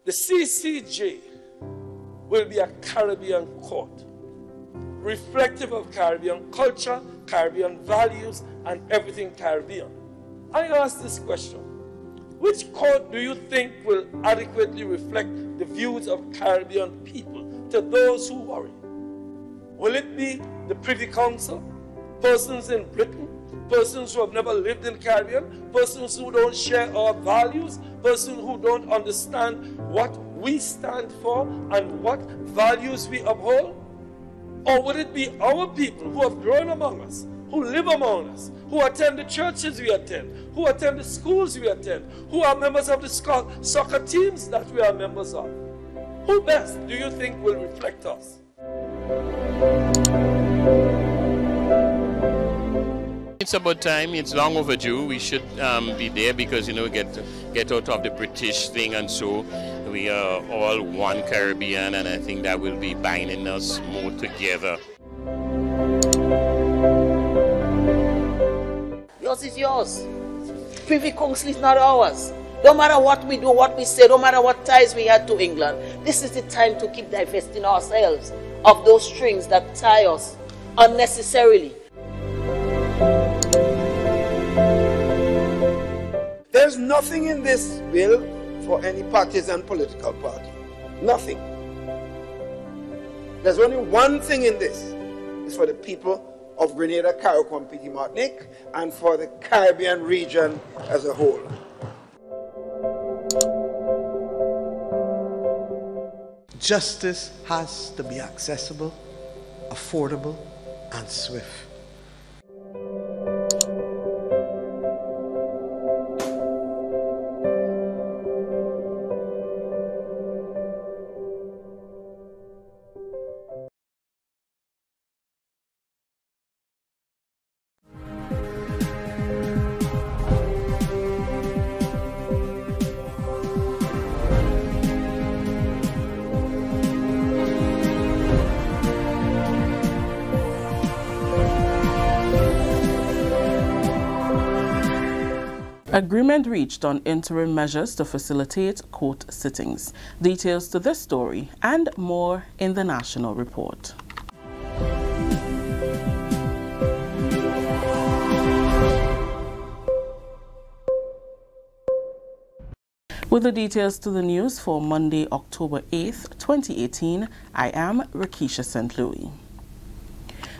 The CCJ will be a Caribbean court, reflective of Caribbean culture, Caribbean values, and everything Caribbean. I ask this question: which court do you think will adequately reflect the views of Caribbean people to those who worry? Will it be the Privy Council, persons in Britain, persons who have never lived in Caribbean, persons who don't share our values, persons who don't understand what we stand for and what values we uphold? Or would it be our people who have grown among us, who live among us, who attend the churches we attend, who attend the schools we attend, who are members of the soccer teams that we are members of? Who best do you think will reflect us? It's about time. It's long overdue. We should be there because, you know, get out of the British thing, and so we are all one Caribbean, and I think that will be binding us more together. Yours is yours. Privy Council is not ours. No matter what we do, what we say, no matter what ties we had to England, this is the time to keep divesting ourselves of those strings that tie us unnecessarily. There's nothing in this bill for any partisan political party. Nothing. There's only one thing in this. It's for the people of Grenada, Carriacou, and Petit Martinique, and for the Caribbean region as a whole. Justice has to be accessible, affordable, and swift. Agreement reached on interim measures to facilitate court sittings. Details to this story and more in the National Report. With the details to the news for Monday, October 8th, 2018, I am Rakisha St. Louis.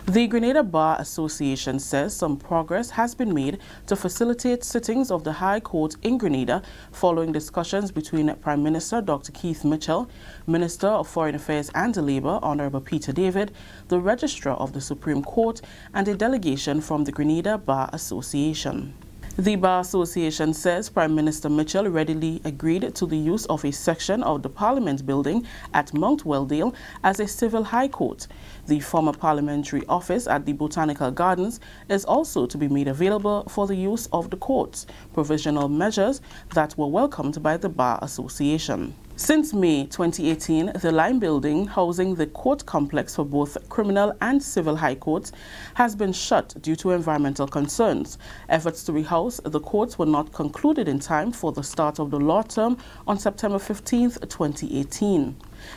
The Grenada Bar Association says some progress has been made to facilitate sittings of the High Court in Grenada following discussions between Prime Minister Dr. Keith Mitchell, Minister of Foreign Affairs and Labour Honourable Peter David, the Registrar of the Supreme Court, and a delegation from the Grenada Bar Association. The Bar Association says Prime Minister Mitchell readily agreed to the use of a section of the Parliament building at Mount Welldale as a civil high court. The former parliamentary office at the Botanical Gardens is also to be made available for the use of the courts, provisional measures that were welcomed by the Bar Association. Since May 2018, the Lime Building, housing the court complex for both criminal and civil high courts, has been shut due to environmental concerns. Efforts to rehouse the courts were not concluded in time for the start of the law term on September 15, 2018.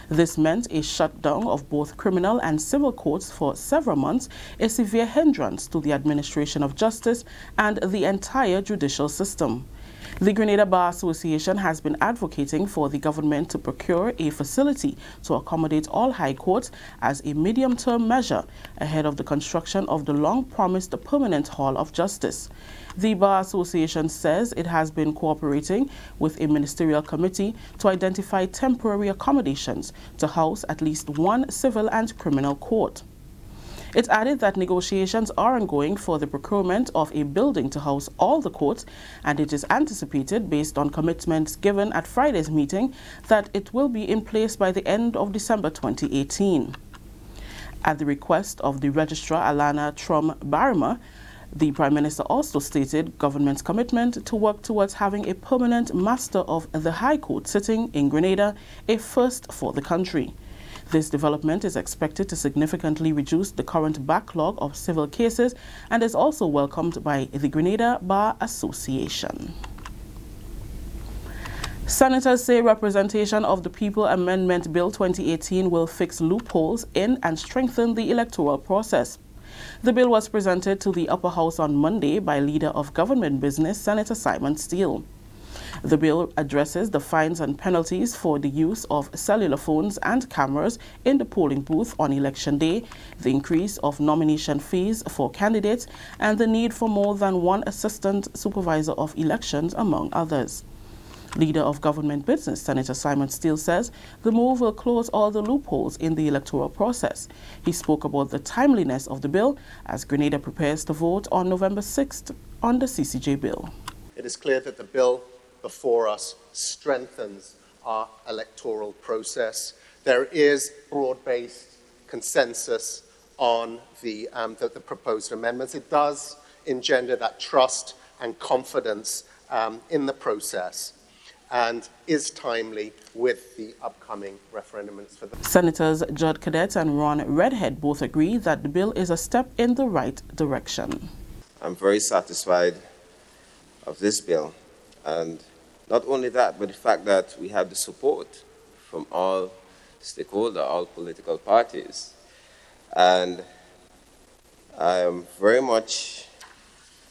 This meant a shutdown of both criminal and civil courts for several months, a severe hindrance to the administration of justice and the entire judicial system. The Grenada Bar Association has been advocating for the government to procure a facility to accommodate all high courts as a medium-term measure ahead of the construction of the long-promised permanent Hall of Justice. The Bar Association says it has been cooperating with a ministerial committee to identify temporary accommodations to house at least one civil and criminal court. It added that negotiations are ongoing for the procurement of a building to house all the courts, and it is anticipated, based on commitments given at Friday's meeting, that it will be in place by the end of December 2018. At the request of the Registrar Alana Trum-Barima, the Prime Minister also stated government's commitment to work towards having a permanent Master of the High Court sitting in Grenada, a first for the country. This development is expected to significantly reduce the current backlog of civil cases and is also welcomed by the Grenada Bar Association. Senators say representation of the People Amendment Bill 2018 will fix loopholes in and strengthen the electoral process. The bill was presented to the Upper House on Monday by Leader of Government Business, Senator Simon Steele. The bill addresses the fines and penalties for the use of cellular phones and cameras in the polling booth on election day, the increase of nomination fees for candidates, and the need for more than one assistant supervisor of elections, among others. Leader of Government Business, Senator Simon Steele, says the move will close all the loopholes in the electoral process. He spoke about the timeliness of the bill as Grenada prepares to vote on November 6th on the CCJ bill. It is clear that the bill before us strengthens our electoral process. There is broad-based consensus on the proposed amendments. It does engender that trust and confidence in the process and is timely with the upcoming referendums. Senators Judd Cadet and Ron Redhead both agree that the bill is a step in the right direction. I'm very satisfied of this bill, and not only that, but the fact that we have the support from all stakeholders, all political parties. And I am very much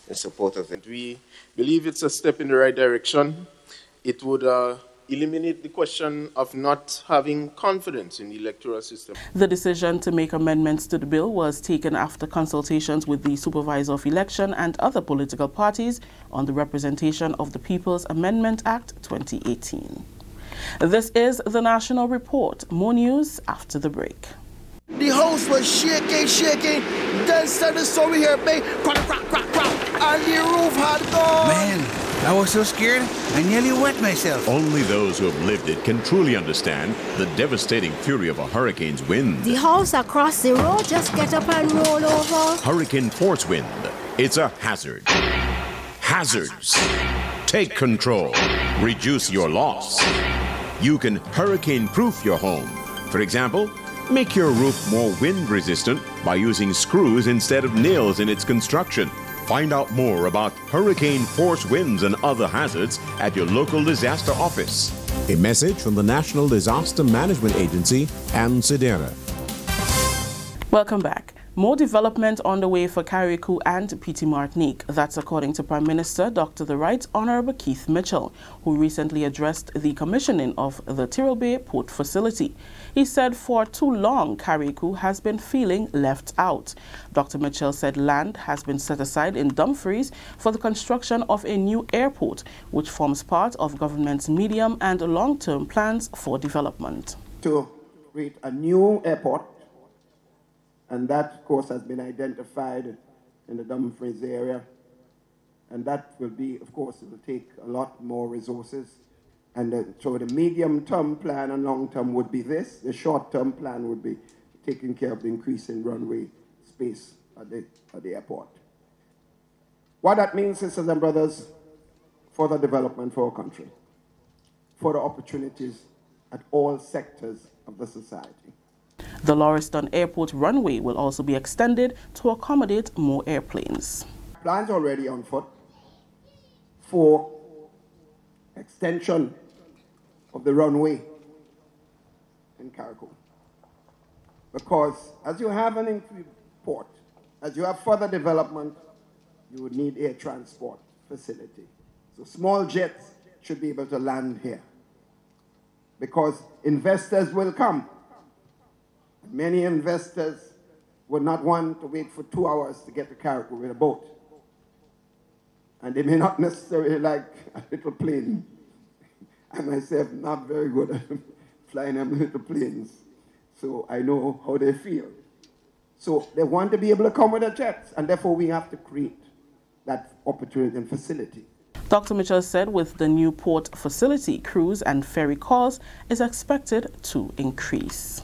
in support of it. We believe it's a step in the right direction. It would eliminate the question of not having confidence in the electoral system. The decision to make amendments to the bill was taken after consultations with the Supervisor of Election and other political parties on the representation of the People's Amendment Act 2018. This is the National Report. More news after the break. The house was shaking. Then suddenly saw we hear bang, crack, and the roof had gone. Man, I was so scared, I nearly wet myself. Only those who have lived it can truly understand the devastating fury of a hurricane's wind. The house across the road just get up and roll over. Hurricane force wind. It's a hazard. Hazards. Take control. Reduce your loss. You can hurricane-proof your home. For example, make your roof more wind-resistant by using screws instead of nails in its construction. Find out more about hurricane force winds and other hazards at your local disaster office. A message from the National Disaster Management Agency and SEDERA. Welcome back. More development on the way for Carriacou and Petite Martinique. That's according to Prime Minister Dr. the Right Honorable Keith Mitchell, who recently addressed the commissioning of the Tyrrell Bay Port Facility. He said for too long, Carriacou has been feeling left out. Dr. Mitchell said land has been set aside in Dumfries for the construction of a new airport, which forms part of government's medium and long-term plans for development. To create a new airport, and that, of course, has been identified in the Dumfries area. And that will be, of course, it will take a lot more resources. And so the medium-term plan and long-term would be this. The short-term plan would be taking care of the increase in runway space at the airport. What that means, sisters and brothers, further development for our country, further opportunities at all sectors of the society. The Lauriston Airport runway will also be extended to accommodate more airplanes. Plans already on foot for extension of the runway in Carriacou. Because as you have an increased port, as you have further development, you would need air transport facility. So small jets should be able to land here. Because investors will come. Many investors would not want to wait for 2 hours to get to Carriacou with a boat. And they may not necessarily like a little plane. I myself not very good at flying them little planes. So I know how they feel. So they want to be able to come with the jets, and therefore we have to create that opportunity and facility. Dr. Mitchell said with the new port facility, cruise and ferry calls is expected to increase.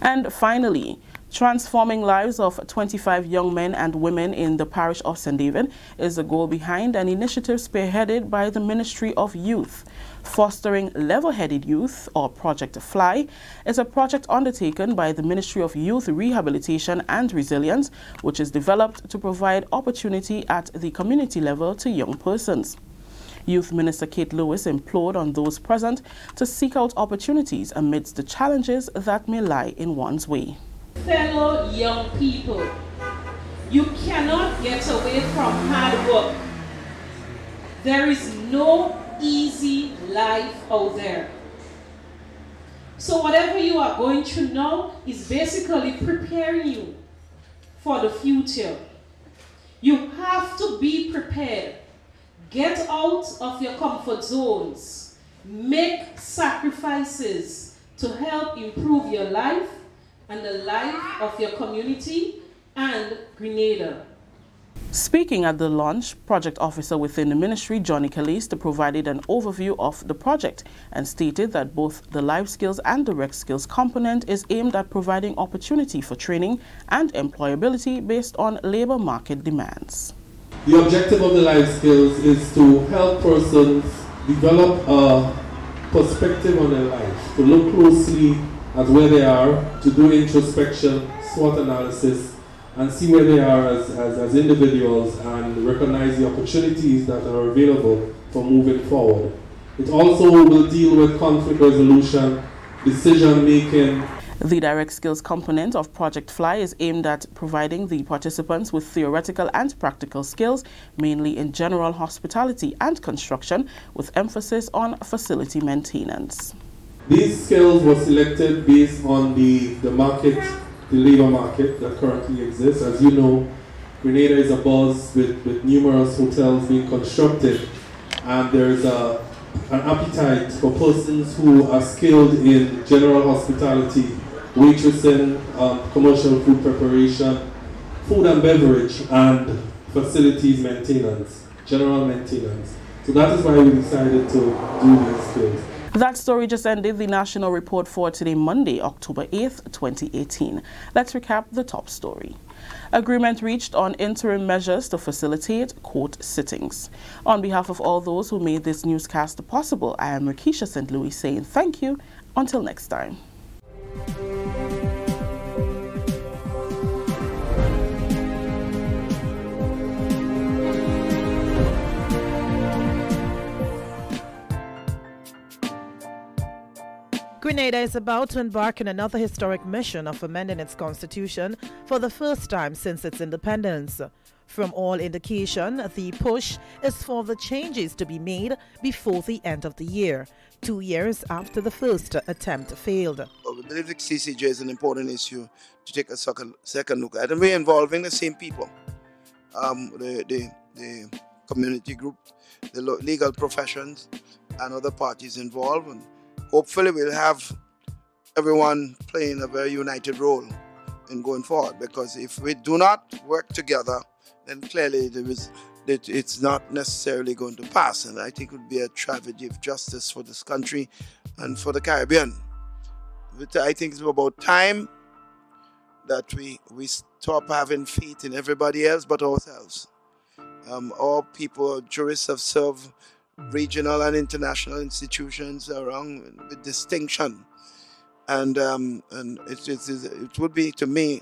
And finally, transforming lives of 25 young men and women in the parish of St. David is the goal behind an initiative spearheaded by the Ministry of Youth. Fostering Level-Headed Youth, or Project FLY, is a project undertaken by the Ministry of Youth Rehabilitation and Resilience, which is developed to provide opportunity at the community level to young persons. Youth Minister Kate Lewis implored on those present to seek out opportunities amidst the challenges that may lie in one's way. Fellow young people, you cannot get away from hard work. There is no easy life out there. So whatever you are going through now is basically preparing you for the future. You have to be prepared. Get out of your comfort zones. Make sacrifices to help improve your life and the life of your community and Grenada. Speaking at the launch, Project Officer within the Ministry, Johnny Caliste, provided an overview of the project and stated that both the life skills and direct skills component is aimed at providing opportunity for training and employability based on labor market demands. The objective of the life skills is to help persons develop a perspective on their life, to look closely at where they are, to do introspection, SWOT analysis, and see where they are as individuals and recognize the opportunities that are available for moving forward. It also will deal with conflict resolution, decision making. The direct skills component of Project Fly is aimed at providing the participants with theoretical and practical skills, mainly in general hospitality and construction, with emphasis on facility maintenance. These skills were selected based on the market, the labor market that currently exists. As you know, Grenada is abuzz with numerous hotels being constructed, and there's an appetite for persons who are skilled in general hospitality, waitressing, commercial food preparation, food and beverage, and facilities maintenance, general maintenance. So that is why we decided to do these skills. That story just ended the national report for today, Monday, October 8th, 2018. Let's recap the top story. Agreement reached on interim measures to facilitate court sittings. On behalf of all those who made this newscast possible, I am Rakisha St. Louis saying thank you. Until next time. Grenada is about to embark on another historic mission of amending its constitution for the first time since its independence. From all indication, the push is for the changes to be made before the end of the year, 2 years after the first attempt failed. We believe the CCJ is an important issue to take a second look at, and we're involving the same people, the community group, the legal professions, and other parties involved. And hopefully we'll have everyone playing a very united role in going forward, because if we do not work together, then clearly it's not necessarily going to pass. And I think it would be a tragedy of justice for this country and for the Caribbean. But I think it's about time that we stop having faith in everybody else but ourselves. All people, jurists have served regional and international institutions around with distinction, and it would be, to me,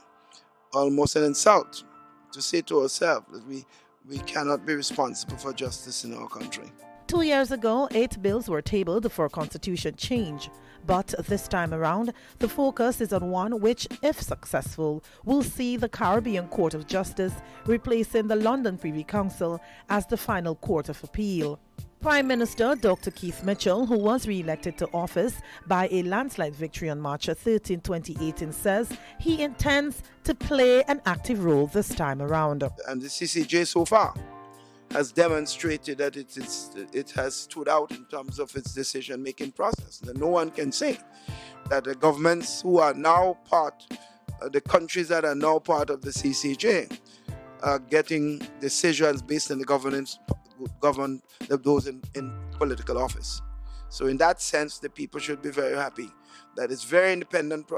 almost an insult to say to ourselves that we cannot be responsible for justice in our country. 2 years ago, 8 bills were tabled for constitution change, but this time around, the focus is on one which, if successful, will see the Caribbean Court of Justice replacing the London Privy Council as the final court of appeal. Prime Minister Dr. Keith Mitchell, who was re-elected to office by a landslide victory on March 13, 2018, says he intends to play an active role this time around. And the CCJ so far has demonstrated that it has stood out in terms of its decision-making process. That no one can say that the governments who are now the countries that are now part of the CCJ are getting decisions based on the govern those in political office. So in that sense, the people should be very happy that it's very independent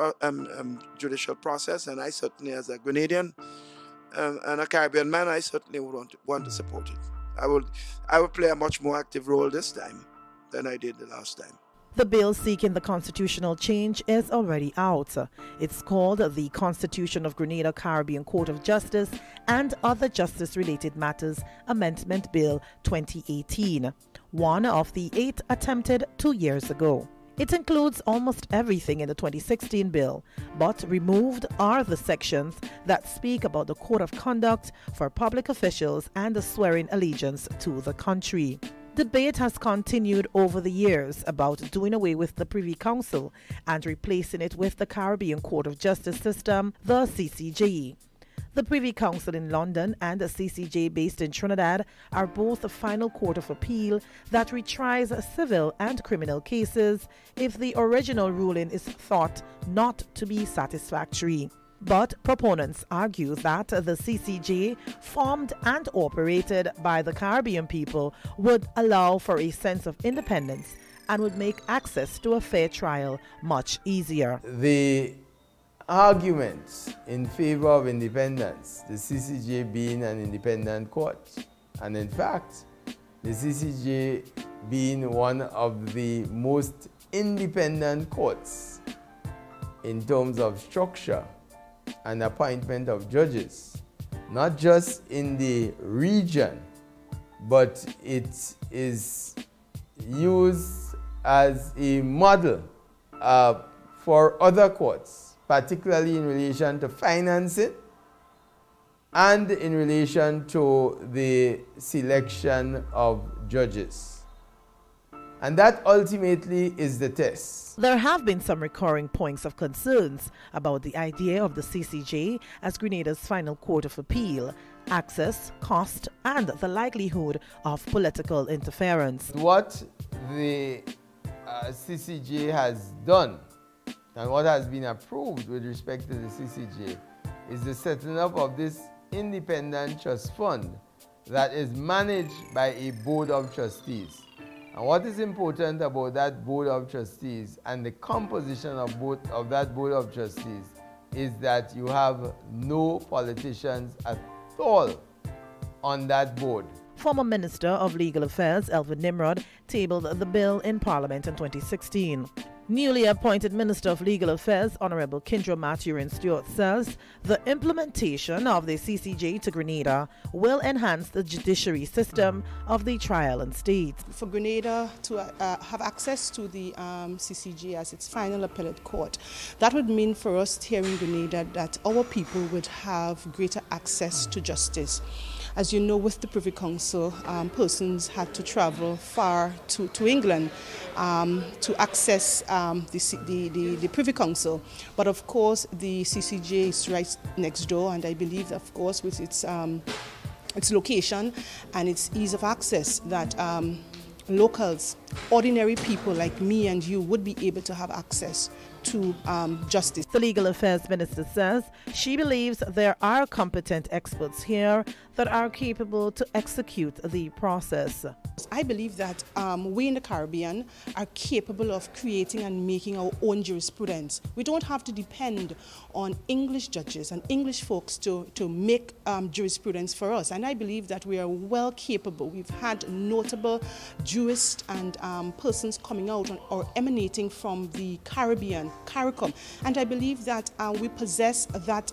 judicial process, and I certainly, as a Grenadian and a Caribbean man, I certainly would want to support it. I will play a much more active role this time than I did the last time. The bill seeking the constitutional change is already out. It's called the Constitution of Grenada Caribbean Court of Justice and Other Justice-Related Matters Amendment Bill 2018, one of the 8 attempted 2 years ago. It includes almost everything in the 2016 bill, but removed are the sections that speak about the code of conduct for public officials and the swearing allegiance to the country. Debate has continued over the years about doing away with the Privy Council and replacing it with the Caribbean Court of Justice system, the CCJ. The Privy Council in London and the CCJ based in Trinidad are both a final court of appeal that retries civil and criminal cases if the original ruling is thought not to be satisfactory. But proponents argue that the CCJ, formed and operated by the Caribbean people, would allow for a sense of independence and would make access to a fair trial much easier. The arguments in favor of independence, the CCJ being an independent court, and in fact, the CCJ being one of the most independent courts in terms of structure and appointment of judges, not just in the region, but it is used as a model for other courts, particularly in relation to financing and in relation to the selection of judges. And that ultimately is the test. There have been some recurring points of concerns about the idea of the CCJ as Grenada's final court of appeal, access, cost, and the likelihood of political interference. What the CCJ has done and what has been approved with respect to the CCJ is the setting up of this independent trust fund that is managed by a board of trustees. And what is important about that board of trustees and the composition of that board of trustees is that you have no politicians at all on that board. Former Minister of Legal Affairs Elvin Nimrod tabled the bill in Parliament in 2016. Newly appointed Minister of Legal Affairs Honorable Kindra Mathurin-Stewart says the implementation of the CCJ to Grenada will enhance the judiciary system of the trial and state. For Grenada to have access to the CCJ as its final appellate court, that would mean for us here in Grenada that our people would have greater access to justice. As you know, with the Privy Council, persons had to travel far to England to access the Privy Council. But of course, the CCJ is right next door, and I believe, of course, with its location and its ease of access, that locals, ordinary people like me and you, would be able to have access to justice. The Legal Affairs Minister says she believes there are competent experts here that are capable to execute the process. I believe that we in the Caribbean are capable of creating and making our own jurisprudence. We don't have to depend on English judges and English folks to make jurisprudence for us. And I believe that we are well capable. We've had notable jurists and persons coming out or emanating from the Caribbean, CARICOM. And I believe that we possess that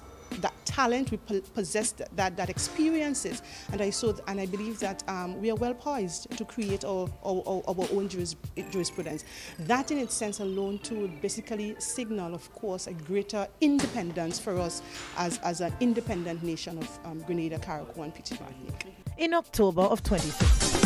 talent, we possess that experiences, and I believe that we are well poised to create our own jurisprudence. That in its sense alone too would basically signal, of course, a greater independence for us as an independent nation of Grenada, Carriacou and Petit Martinique. In October of 2016.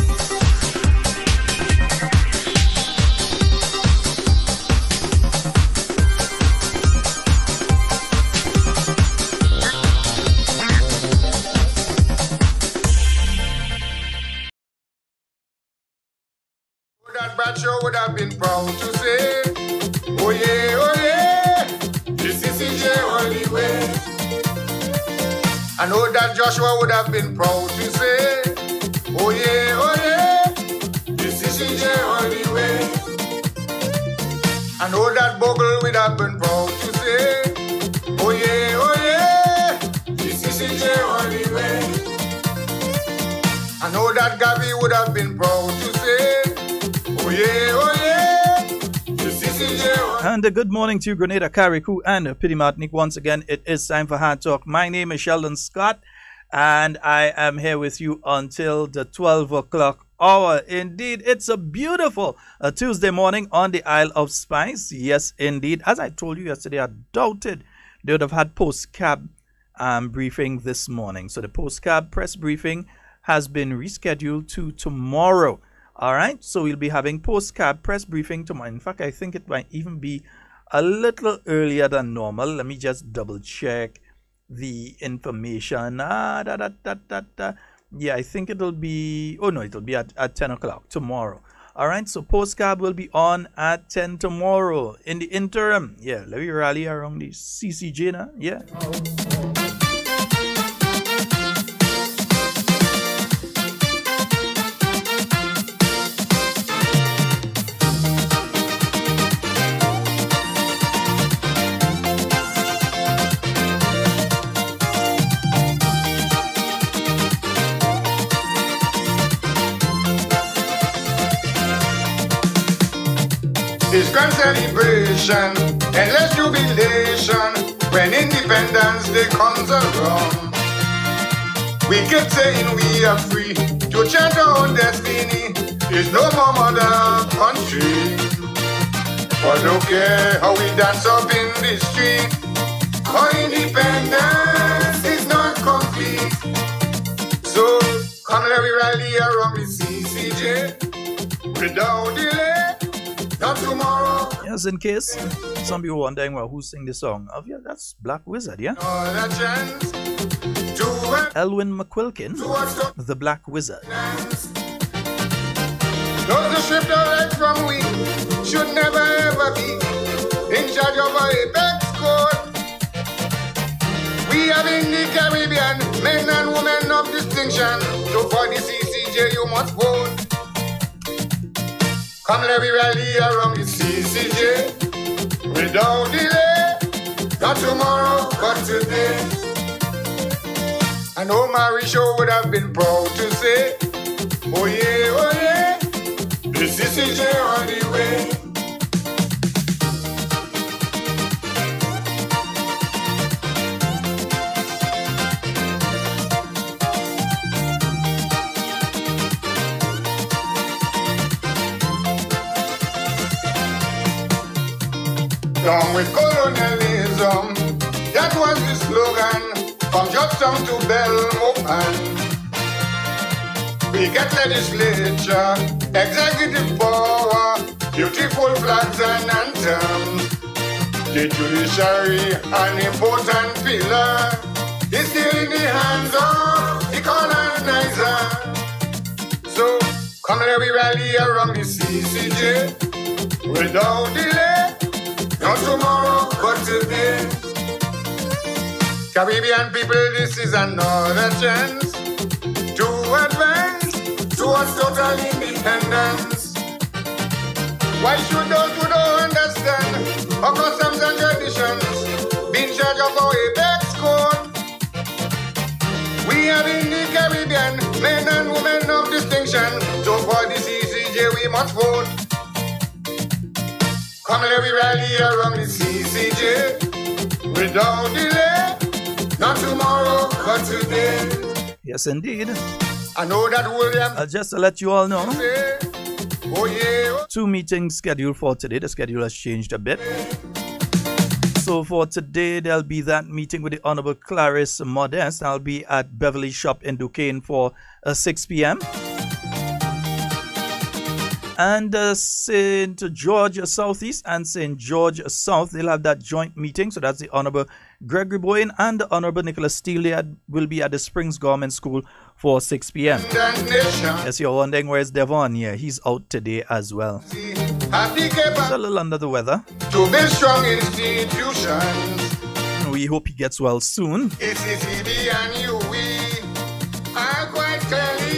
That Bradshaw would have been proud to say, oh yeah, this is CCJ only way. I know that Joshua would have been proud to say, oh yeah, this is CCJ only way. I know that Bogle would have been proud to say, oh yeah, this is CCJ only way. I know that Gavi would have been proud to say, oh yeah, And good morning to Grenada, Carriacou, and Pity Martinique. Once again, it is time for Hard Talk. My name is Sheldon Scott, and I am here with you until the 12 o'clock hour. Indeed, it's a beautiful Tuesday morning on the Isle of Spice. Yes, indeed. As I told you yesterday, I doubted they would have had post-cab briefing this morning. So the post-cab press briefing has been rescheduled to tomorrow. All right, so we'll be having post-cab press briefing tomorrow. In fact, I think it might even be a little earlier than normal. Let me just double check the information. Yeah, I think it'll be, oh no, it'll be at 10 o'clock tomorrow. All right, so post-cab will be on at 10 tomorrow. In the interim, yeah, let me rally around the CCJ now. Yeah. This grand celebration, endless jubilation, when independence day comes around. We keep saying we are free to chant our own destiny. There's no more mother country. But don't care how we dance up in the street, our independence is not complete. So come let me rally around the CCJ without delay. Not tomorrow. Yes, in case some people wondering, well, who sing the song? Oh, yeah, that's Black Wizard, yeah? Elwin McQuilkin, the Black Wizard. Those who stripped our rights from we should never ever be in charge of our apex code. We have in the Caribbean men and women of distinction. So for the CCJ you must vote. Come let me rally around the CCJ without delay. Not tomorrow, but today. I know Marisha would have been proud to say, oh yeah, the CCJ on the way. Down with colonialism, that was the slogan from Georgetown to Belmopan. We get legislature, executive power, beautiful flags and anthems. The judiciary, an important pillar, is still in the hands of the colonizer. So come let me rally around the CCJ without delay. Not tomorrow, but today. Caribbean people, this is another chance to advance towards total independence. Why should those who don't understand our customs and traditions be in charge of our apex code? We have in the Caribbean men and women of distinction. So for the CCJ we must vote. Come let me rally around the CCJ without delay. Not tomorrow, but today. Yes, indeed. I know that William. Just to let you all know, oh yeah. 2 meetings scheduled for today. The schedule has changed a bit. So for today, there'll be that meeting with the Honorable Clarice Modeste. I'll be at Beverly Shop in Duquesne for 6 p.m. And St. George Southeast and St. George South, they'll have that joint meeting. So that's the Honorable Gregory Boyne and the Honorable Nicholas Steele will be at the Springs Government School for 6 p.m. Yes, you're wondering where's Devon? Yeah, he's out today as well. He's a little under the weather. To build strong institutions. We hope he gets well soon. ACCB and you, we are quite clearly.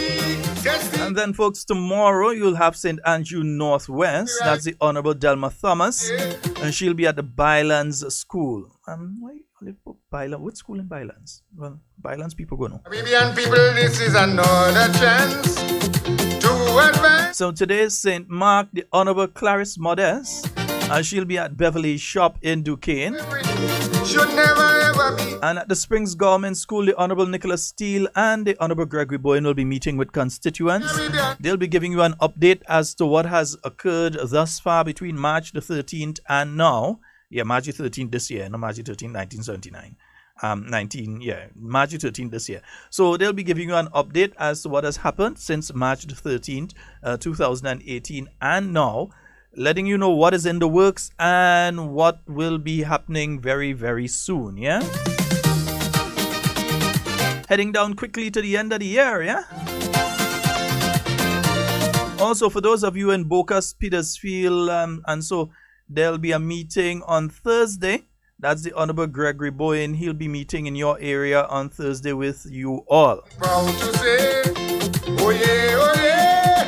And then, folks, tomorrow you'll have St. Andrew Northwest. That's the Honorable Delma Thomas. And she'll be at the Bylands School. What school in Bylands? Well, Bylands people go know. Caribbean people, this is another chance to advance. So today, St. Mark, the Honorable Clarice Modeste. She'll be at Beverly's shop in Duquesne. Should never ever be. And at the Springs Government School, the Honorable Nicholas Steele and the Honorable Gregory Boyne will be meeting with constituents. They'll be giving you an update as to what has occurred thus far between March the 13th and now. Yeah, March the 13th this year, no March the 13th, 1979. March the 13th this year. So they'll be giving you an update as to what has happened since March the 13th, 2018 and now, letting you know what is in the works and what will be happening very, very soon, yeah? Heading down quickly to the end of the year, yeah? Also, for those of you in Bocas, Petersfield, and so there'll be a meeting on Thursday. That's the Honorable Gregory Boyne. He'll be meeting in your area on Thursday with you all. Proud to say, oh yeah,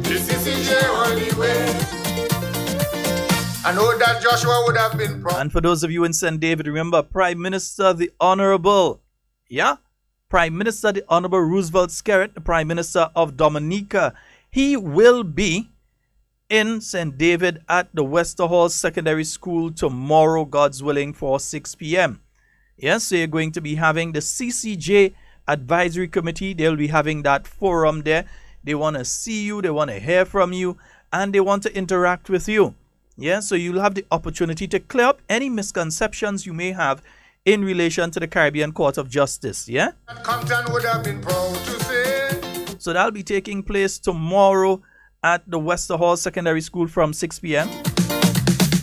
this is CJ only way. I know that Joshua would have been proud. And for those of you in St. David, remember Prime Minister the Honorable, Prime Minister the Honorable Roosevelt Skerritt, the Prime Minister of Dominica, he will be in St. David at the Wester Hall Secondary School tomorrow, God's willing, for 6 p.m. Yes, so you're going to be having the CCJ Advisory Committee. They'll be having that forum there. They want to see you, they want to hear from you, and they want to interact with you. Yeah, so you'll have the opportunity to clear up any misconceptions you may have in relation to the Caribbean Court of Justice. Yeah? Compton would have been proud to say. So that'll be taking place tomorrow at the Wester Hall Secondary School from 6 p.m.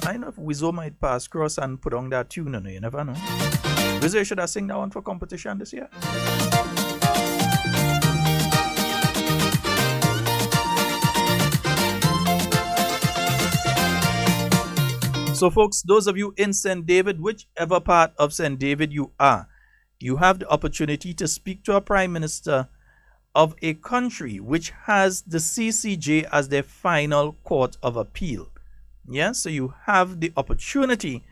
I know if Wizzo might pass across and put on that tune, you never know. Wizzo, should I sing that one for competition this year? So folks, those of you in St. David, whichever part of St. David you are, you have the opportunity to speak to a Prime Minister of a country which has the CCJ as their final court of appeal. Yeah, so you have the opportunity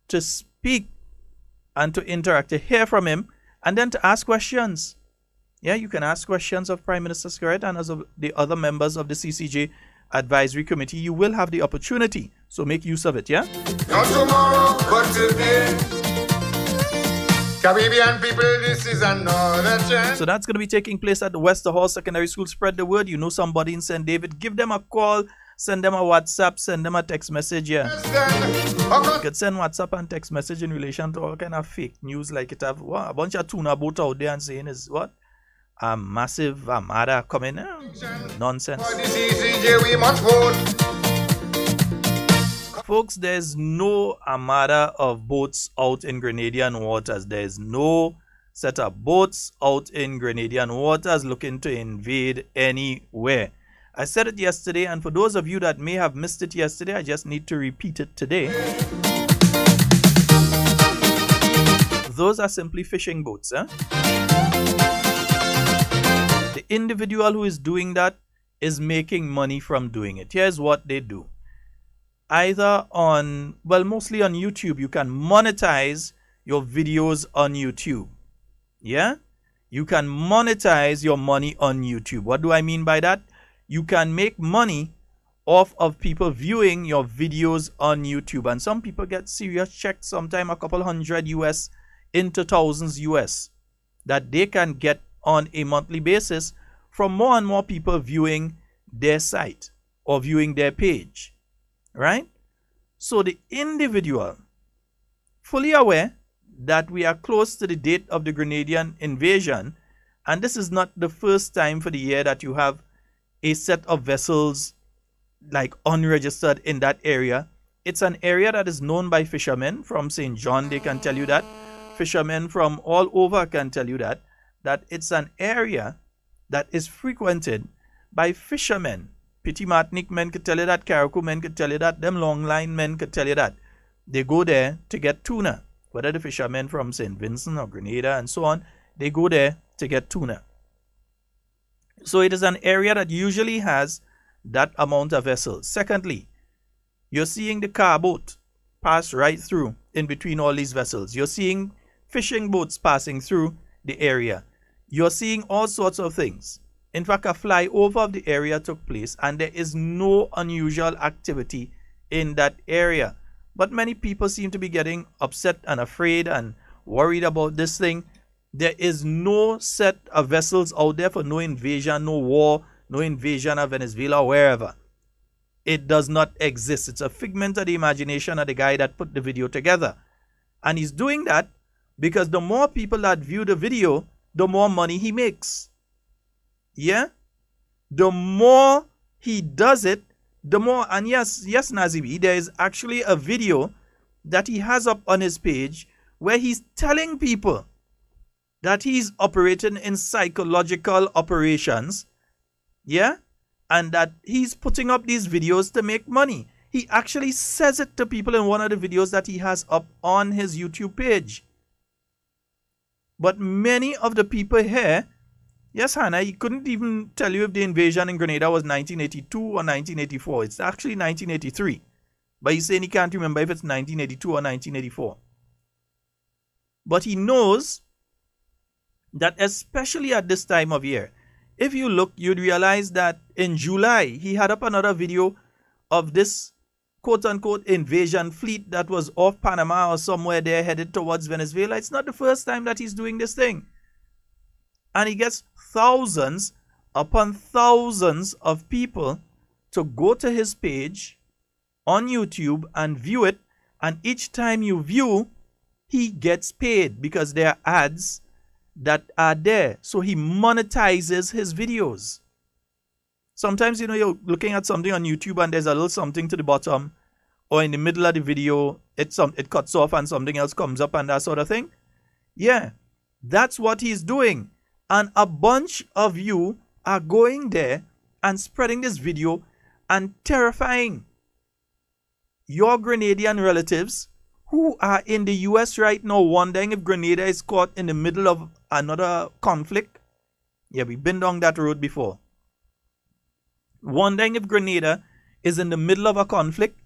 to speak and to interact, to hear from him, and then to ask questions. Yeah, you can ask questions of Prime Minister Skerritt and as of the other members of the CCJ Advisory Committee. You will have the opportunity, so make use of it, yeah? Not tomorrow, but today. Caribbean people, this is another chance. So that's going to be taking place at the Wester Hall Secondary School. Spread the word. You know somebody in St. David, give them a call, send them a WhatsApp, send them a text message. Yeah, you could send WhatsApp and text message in relation to all kind of fake news, like it have a bunch of tuna boat out there and saying is what a massive armada coming. Nonsense. Folks, there's no armada of boats out in Grenadian waters. There's no set of boats out in Grenadian waters looking to invade anywhere. I said it yesterday, and for those of you that may have missed it yesterday, I just need to repeat it today. Those are simply fishing boats. The individual who is doing that is making money from doing it. Here's what they do. Either on, well, mostly on YouTube, you can monetize your videos on YouTube. Yeah? You can monetize your money on YouTube. What do I mean by that? You can make money off of people viewing your videos on YouTube. And some people get serious checks, sometimes a couple $100 US into thousands US, that they can get on a monthly basis from more and more people viewing their site or viewing their page. Right? So the individual, fully aware that we are close to the date of the Grenadian invasion, and this is not the first time for the year that you have a set of vessels like unregistered in that area. It's an area that is known by fishermen from St. John. They can tell you that. Fishermen from all over can tell you that it's an area that is frequented by fishermen. Petit Martinique men could tell you that, Carriacou men could tell you that, them long line men could tell you that. They go there to get tuna. Whether the fishermen from St. Vincent or Grenada and so on, they go there to get tuna. So it is an area that usually has that amount of vessels. Secondly, you're seeing the car boat pass right through in between all these vessels. You're seeing fishing boats passing through the area. You're seeing all sorts of things. In fact, a flyover of the area took place and there is no unusual activity in that area. But many people seem to be getting upset and afraid and worried about this thing. There is no set of vessels out there for no invasion, no war, no invasion of Venezuela or wherever. It does not exist. It's a figment of the imagination of the guy that put the video together. And he's doing that because the more people that view the video, the more money he makes. Yeah? The more he does it, the more, and yes, Nazibi, there is actually a video that he has up on his page where he's telling people that he's operating in psychological operations, yeah, and that he's putting up these videos to make money. He actually says it to people in one of the videos that he has up on his YouTube page. But many of the people here, yes, Hannah, he couldn't even tell you if the invasion in Grenada was 1982 or 1984. It's actually 1983. But he's saying he can't remember if it's 1982 or 1984. But he knows that especially at this time of year, if you look, you'd realize that in July, he had up another video of this quote-unquote invasion fleet that was off Panama or somewhere there headed towards Venezuela. It's not the first time that he's doing this thing. And he gets thousands upon thousands of people to go to his page on YouTube and view it. And each time you view, he gets paid because there are ads that are there. So he monetizes his videos. Sometimes, you know, you're looking at something on YouTube and there's a little something to the bottom, or in the middle of the video, it cuts off and something else comes up and that sort of thing. Yeah, that's what he's doing. And a bunch of you are going there and spreading this video and terrifying your Grenadian relatives who are in the US right now, wondering if Grenada is caught in the middle of another conflict. Yeah, we've been down that road before. Wondering if Grenada is in the middle of a conflict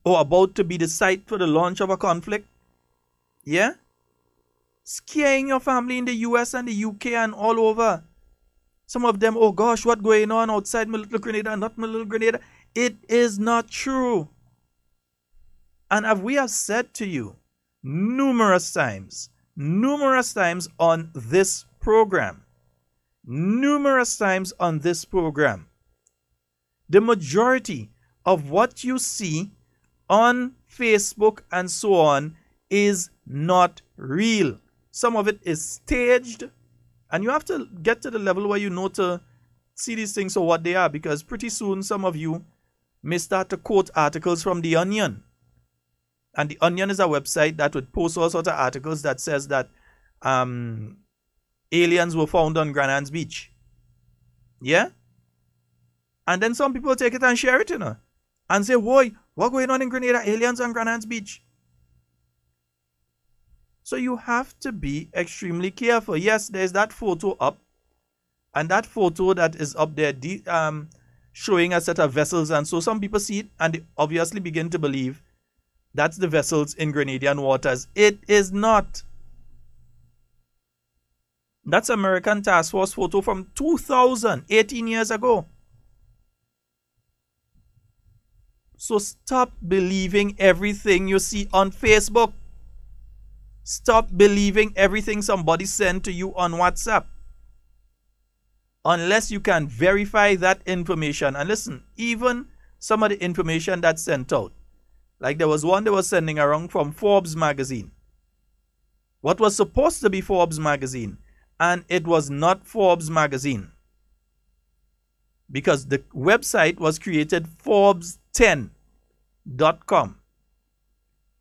or about to be the site for the launch of a conflict. Yeah? Scaring your family in the US and the UK and all over. Some of them, oh gosh, what's going on outside my little Grenada, not my little Grenada. It is not true. And as we have said to you numerous times on this program, the majority of what you see on Facebook and so on is not real. Some of it is staged, and you have to get to the level where you know to see these things for what they are, because pretty soon some of you may start to quote articles from The Onion. And The Onion is a website that would post all sorts of articles that says that aliens were found on Granans Beach. Yeah? And then some people take it and share it, you know, and say, "Whoa, what's going on in Grenada? Aliens on Granans Beach." So you have to be extremely careful. Yes, there's that photo up, and that photo that is up there showing a set of vessels, and so some people see it and they obviously begin to believe that's the vessels in Grenadian waters. It is not. That's American Task Force photo from 2000, 18 years ago. So stop believing everything you see on Facebook. Stop believing everything somebody sent to you on WhatsApp. Unless you can verify that information. And listen, even some of the information that's sent out, like there was one they were sending around from Forbes magazine. What was supposed to be Forbes magazine, and it was not Forbes magazine. Because the website was created Forbes10.com.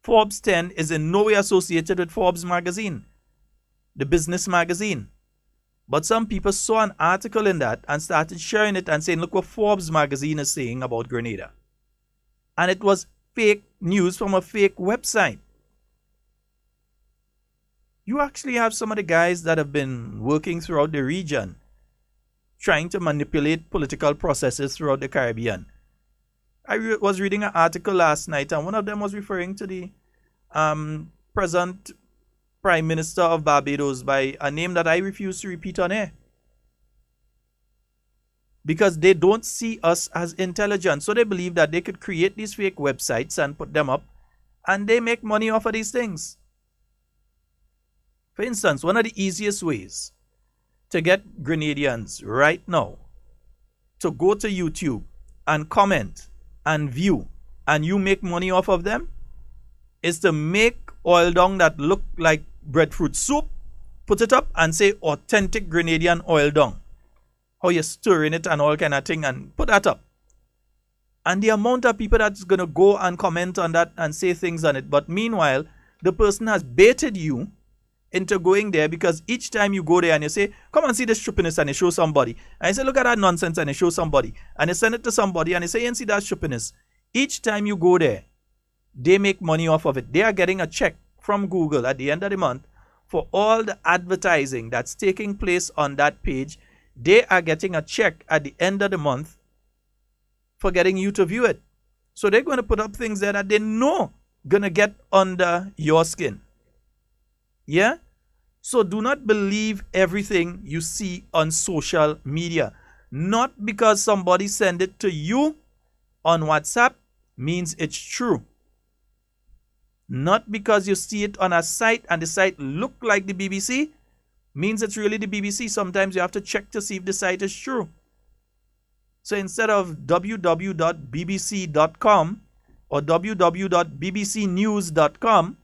Forbes 10 is in no way associated with Forbes magazine, the business magazine. But some people saw an article in that and started sharing it and saying, look what Forbes magazine is saying about Grenada. And it was fake news from a fake website. You actually have some of the guys that have been working throughout the region trying to manipulate political processes throughout the Caribbean. I was reading an article last night, and one of them was referring to the present Prime Minister of Barbados by a name that I refuse to repeat on air. because they don't see us as intelligent. So they believe that they could create these fake websites and put them up, and they make money off of these things. For instance, one of the easiest ways to get Grenadians right now to go to YouTube and comment and view, and you make money off of them, is to make oil dung that look like breadfruit soup, put it up and say authentic Grenadian oil dung. How you stir in it and all kind of thing, and put that up. And the amount of people that's going to go and comment on that and say things on it. But meanwhile, the person has baited you into going there, because each time you go there and you say, come and see this stupidness, and you show somebody. And you say, look at that nonsense, and you show somebody. And you send it to somebody and you say, and see that stupidness. Each time you go there, they make money off of it. They are getting a check from Google at the end of the month for all the advertising that's taking place on that page. They are getting a check at the end of the month for getting you to view it. So they're going to put up things there that they know going to get under your skin. Yeah? So do not believe everything you see on social media. Not because somebody sent it to you on WhatsApp means it's true. Not because you see it on a site and the site look like the BBC means it's really the BBC. Sometimes you have to check to see if the site is true. So instead of www.bbc.com or www.bbcnews.com,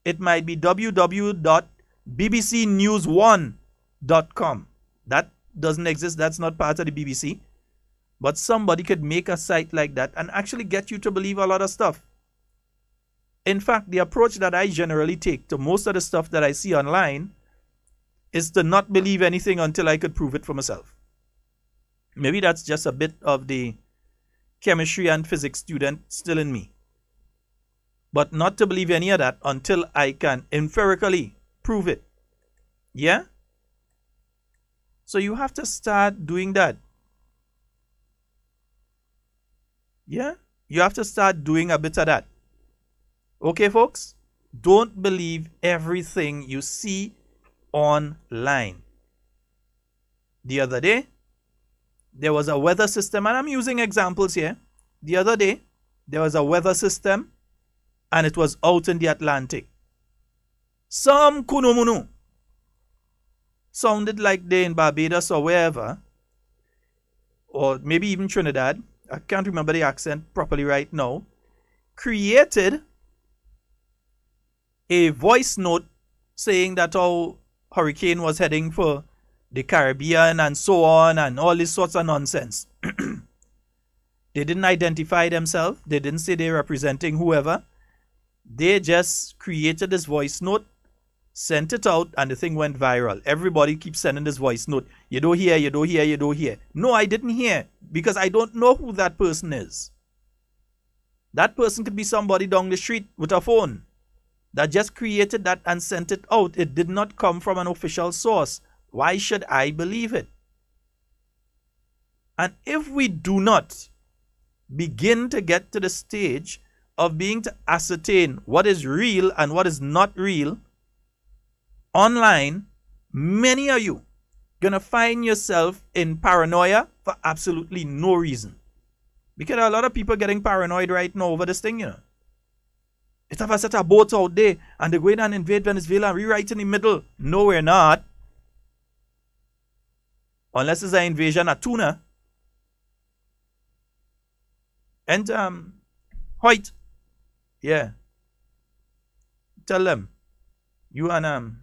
it might be www.bbcnews1.com. That doesn't exist. That's not part of the BBC. But somebody could make a site like that and actually get you to believe a lot of stuff. In fact, the approach that I generally take to most of the stuff that I see online is to not believe anything until I could prove it for myself. Maybe that's just a bit of the chemistry and physics student still in me. But not to believe any of that until I can empirically prove it. Yeah? So you have to start doing that. Yeah? You have to start doing a bit of that. Okay, folks? Don't believe everything you see online. The other day, there was a weather system, and I'm using examples here. The other day, there was a weather system, and it was out in the Atlantic. Some kunumunu sounded like they're in Barbados or wherever, or maybe even Trinidad. I can't remember the accent properly right now. Created a voice note saying that our hurricane was heading for the Caribbean and so on, and all these sorts of nonsense. They didn't identify themselves. They didn't say they're representing whoever. They just created this voice note, sent it out, and the thing went viral. Everybody keeps sending this voice note. You don't hear, you don't hear, you don't hear. No, I didn't hear, because I don't know who that person is. That person could be somebody down the street with a phone that just created that and sent it out. It did not come from an official source. Why should I believe it? And if we do not begin to get to the stage of being to ascertain what is real and what is not real online, many of you gonna find yourself in paranoia for absolutely no reason. Because there are a lot of people getting paranoid right now over this thing, you know. It's have a set of boats out there and they're going and invade Venezuela and rewrite in the middle. No, we're not. Unless it's an invasion of tuna. And White, yeah. Tell them. You and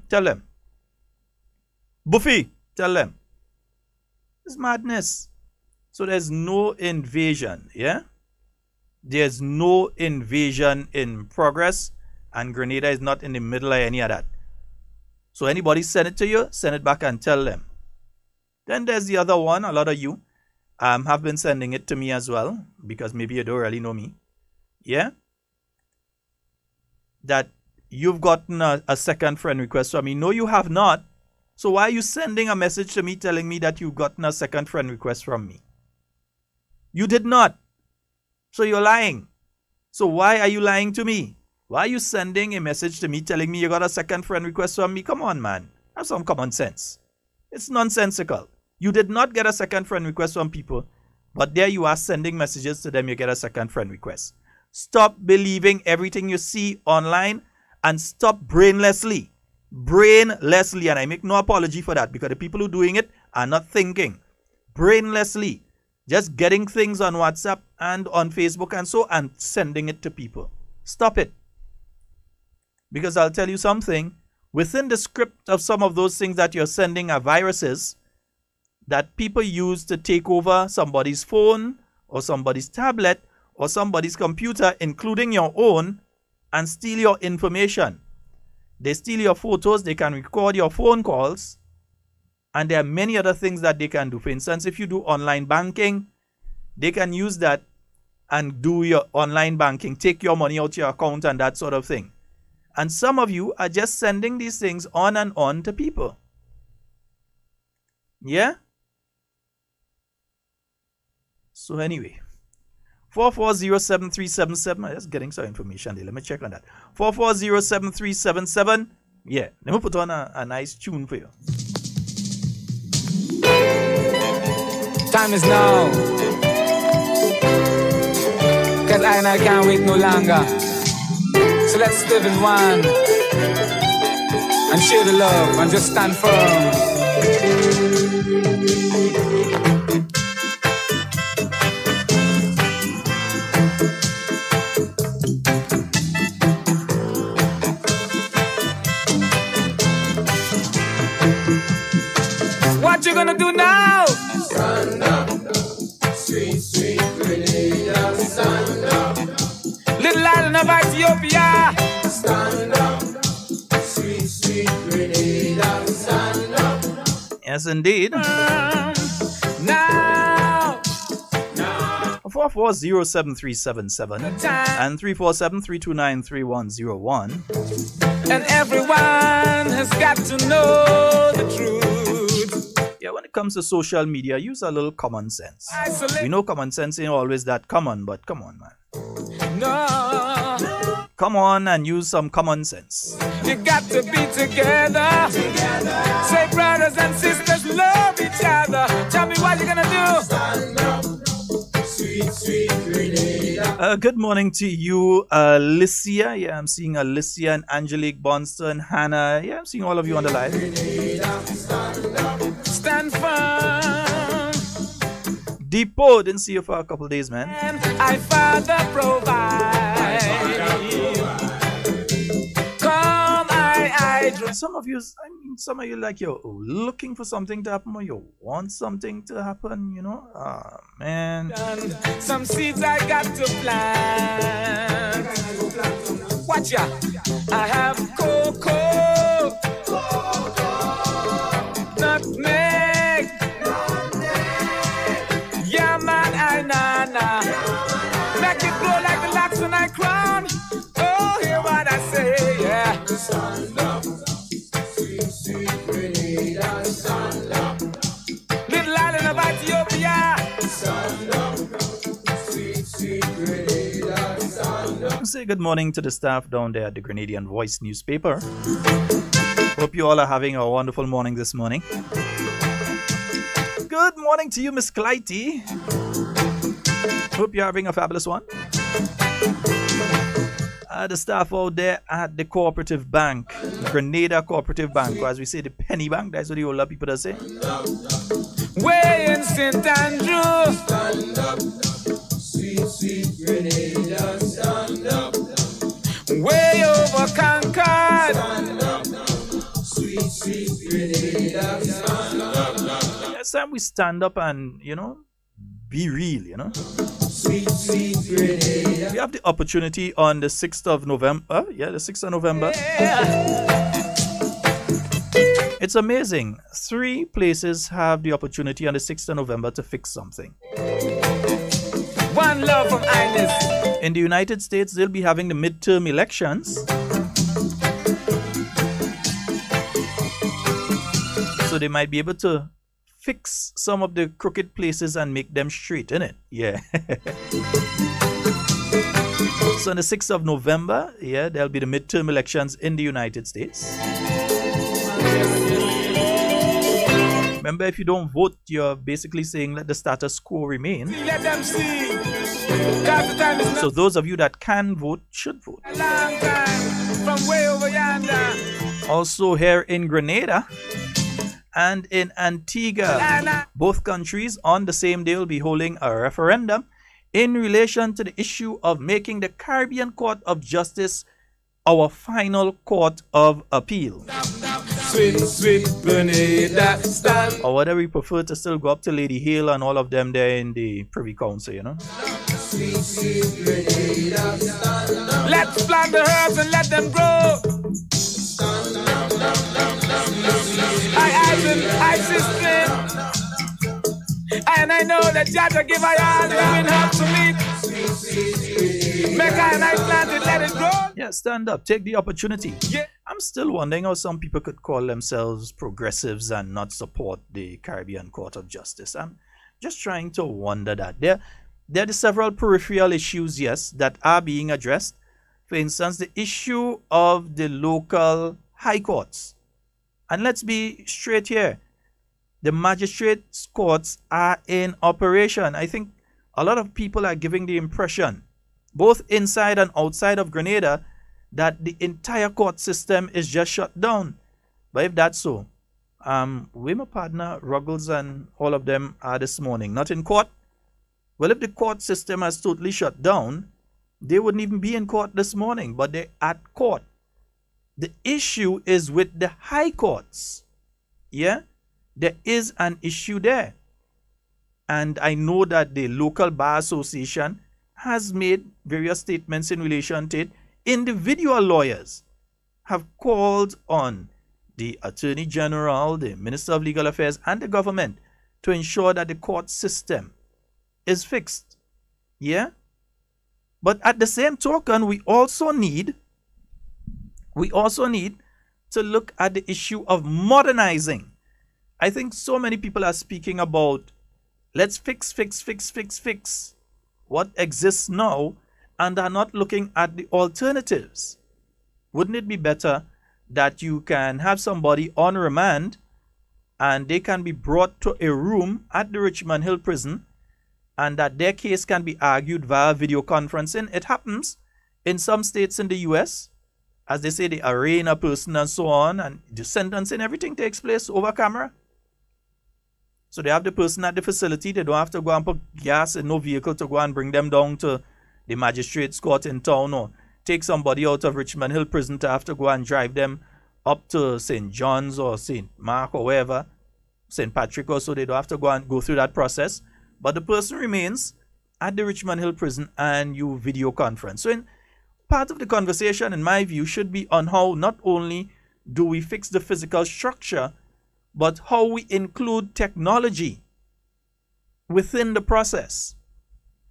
tell them. Buffy, tell them. It's madness. So there's no invasion, yeah? There's no invasion in progress, and Grenada is not in the middle of any of that. So anybody send it to you, send it back and tell them. Then there's the other one. A lot of you have been sending it to me as well, because maybe you don't really know me. Yeah? That you've gotten a second friend request from me. No, you have not. So why are you sending a message to me telling me that you've gotten a second friend request from me? You did not. So you're lying. So why are you lying to me? Why are you sending a message to me telling me you got a second friend request from me? Come on, man. Have some common sense. It's nonsensical. You did not get a second friend request from people, but there you are sending messages to them, you get a second friend request. Stop believing everything you see online and stop brainlessly. Brainlessly, and I make no apology for that because the people who are doing it are not thinking. Brainlessly. Just getting things on WhatsApp and on Facebook and so and sending it to people. Stop it. Because I'll tell you something. Within the script of some of those things that you're sending are viruses that people use to take over somebody's phone or somebody's tablet or somebody's computer, including your own, and steal your information. They steal your photos, they can record your phone calls, and there are many other things that they can do. For instance, if you do online banking, they can use that and do your online banking, take your money out your account and that sort of thing. And some of you are just sending these things on and on to people. Yeah? So anyway, 4407377. I'm just getting some information there. Let me check on that. 4407377. Yeah, let me put on a nice tune for you. Time is now, cause I can't wait no longer. So let's live in one and share the love and just stand firm. What you gonna do now? Stand up, sweet, sweet Grenada, stand up. Little island of Ethiopia, stand up, sweet, sweet Grenada, stand up. Yes, indeed. Now. 4407377 and 347-329-3101. And everyone has got to know the truth. Yeah, when it comes to social media, use a little common sense. We know common sense ain't always that common, but come on, man. No. Come on and use some common sense. You got to be together. Say brothers and sisters, love each other. Tell me what you're gonna do. Stand up. Sweet, sweet Grenada. Good morning to you, Alicia. Yeah, I'm seeing Alicia and Angelique Bonston, Hannah. Yeah, I'm seeing all of you on the live. Stand firm. Depot, didn't see you for a couple of days, man. I Father provide. Come, I some of you, some of you like you're looking for something to happen or you want something to happen, you know? Ah, man. Some seeds I got to plant. Watch ya. I have cocoa, nutmeg, yeah man, I nana. Make it grow like the locks on I crown. Oh, hear what I say, yeah. Stand up, sweet, sweet Grenada, stand up. Little island of Ethiopia, stand up, sweet, sweet Grenada, stand up. Say good morning to the staff down there at the Grenadian Voice newspaper. Hope you all are having a wonderful morning this morning. Good morning to you, Miss Clytie. Hope you're having a fabulous one. The staff out there at the Cooperative Bank, Grenada Cooperative Bank, or as we say, the Penny Bank. That's what the older people are saying. Way in St. Andrew, stand up, sweet, sweet Grenada, stand up. Way over Concord, stand up, sweet, sweet Grenada, stand up. It's time we stand up and, you know, be real, you know. Sweet, sweet Grenada. We have the opportunity on the 6th of November. Yeah, the 6th of November. Yeah. It's amazing. 3 places have the opportunity on the 6th of November to fix something. One love from Ines. In the United States, they'll be having the midterm elections. So they might be able to fix some of the crooked places and make them straight, innit? Yeah. So on the 6th of November, yeah, there'll be the midterm elections in the United States. Remember, if you don't vote, you're basically saying let the status quo remain. Let them see. So those of you that can vote should vote. A long time from way over yonder. Also here in Grenada and in Antigua, both countries on the same day will be holding a referendum in relation to the issue of making the Caribbean Court of Justice our final court of appeal. Sweet, sweet Grenada, stand. Or whether we prefer to still go up to Lady Hale and all of them there in the Privy Council, you know. Sweet, sweet Grenada, stand. Let's plant the herbs and let them grow. I strength. And I know that Jaja give I all the help to me. Make I plant it, let it grow. Yeah, stand up, take the opportunity. Yeah. I'm still wondering how some people could call themselves progressives and not support the Caribbean Court of Justice. I'm just trying to wonder that. There are several peripheral issues, yes, that are being addressed. For instance, the issue of the local high courts. And let's be straight here. The magistrates' courts are in operation. I think a lot of people are giving the impression, both inside and outside of Grenada, that the entire court system is just shut down. But if that's so, where my partner Ruggles and all of them are this morning, not in court. Well, if the court system has totally shut down, they wouldn't even be in court this morning, but they're at court. The issue is with the high courts. Yeah, there is an issue there. And I know that the local bar association has made various statements in relation to it. Individual lawyers have called on the Attorney General, the Minister of Legal Affairs, and the government to ensure that the court system is fixed. Yeah? But at the same token, we also need to look at the issue of modernizing. I think so many people are speaking about let's fix what exists now, and are not looking at the alternatives. Wouldn't it be better that you can have somebody on remand and they can be brought to a room at the Richmond Hill prison and that their case can be argued via video conferencing? It happens in some states in the US. As they say, they arraign a person and so on, and the sentencing, everything takes place over camera. So they have the person at the facility. They don't have to go and put gas in no vehicle to go and bring them down to the magistrate's court in town, or take somebody out of Richmond Hill prison to have to go and drive them up to St. John's or St. Mark or wherever, St. Patrick or so. They don't have to go and go through that process. But the person remains at the Richmond Hill prison and you video conference. So part of the conversation, in my view, should be on how not only do we fix the physical structure, but how we include technology within the process.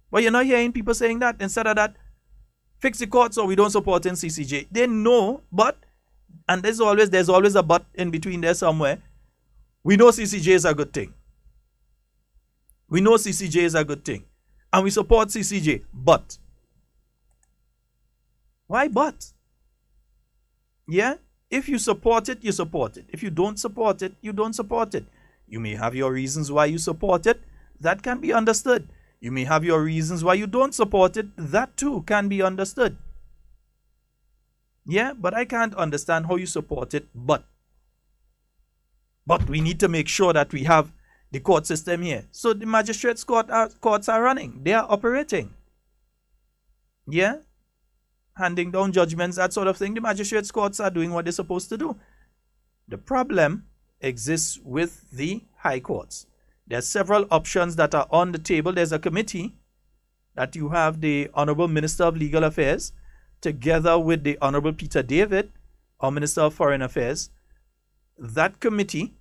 But you're not hearing people saying that. Instead of that, fix the courts or we don't support in CCJ. They know, but, and there's always a but in between there somewhere. We know CCJ is a good thing. We know CCJ is a good thing. And we support CCJ, but. Why but? Yeah? If you support it, you support it. If you don't support it, you don't support it. You may have your reasons why you support it. That can be understood. You may have your reasons why you don't support it. That too can be understood. Yeah, but I can't understand how you support it, but we need to make sure that we have the court system here. So the magistrates' courts are running. They are operating. Yeah? Handing down judgments, that sort of thing. The magistrates' courts are doing what they're supposed to do. The problem exists with the high courts. There are several options that are on the table. There's a committee that you have the Honorable Minister of Legal Affairs together with the Honorable Peter David, our Minister of Foreign Affairs. That committee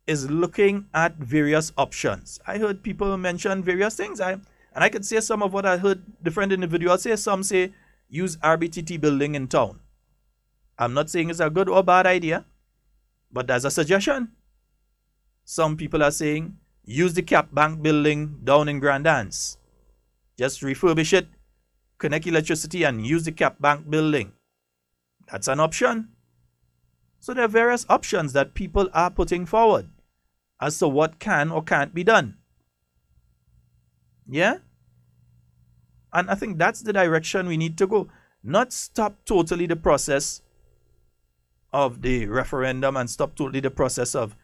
is looking at various options. I heard people mention various things. And I could say some of what I heard different individuals say. Some say use RBTT building in town. I'm not saying it's a good or bad idea, but there's a suggestion. Some people are saying use the Cap Bank building down in Grand Anse. Just refurbish it, connect electricity, and use the Cap Bank building. That's an option. So there are various options that people are putting forward. as to what can or can't be done. Yeah? And I think that's the direction we need to go. Not stop totally the process of the referendum and stop totally the process of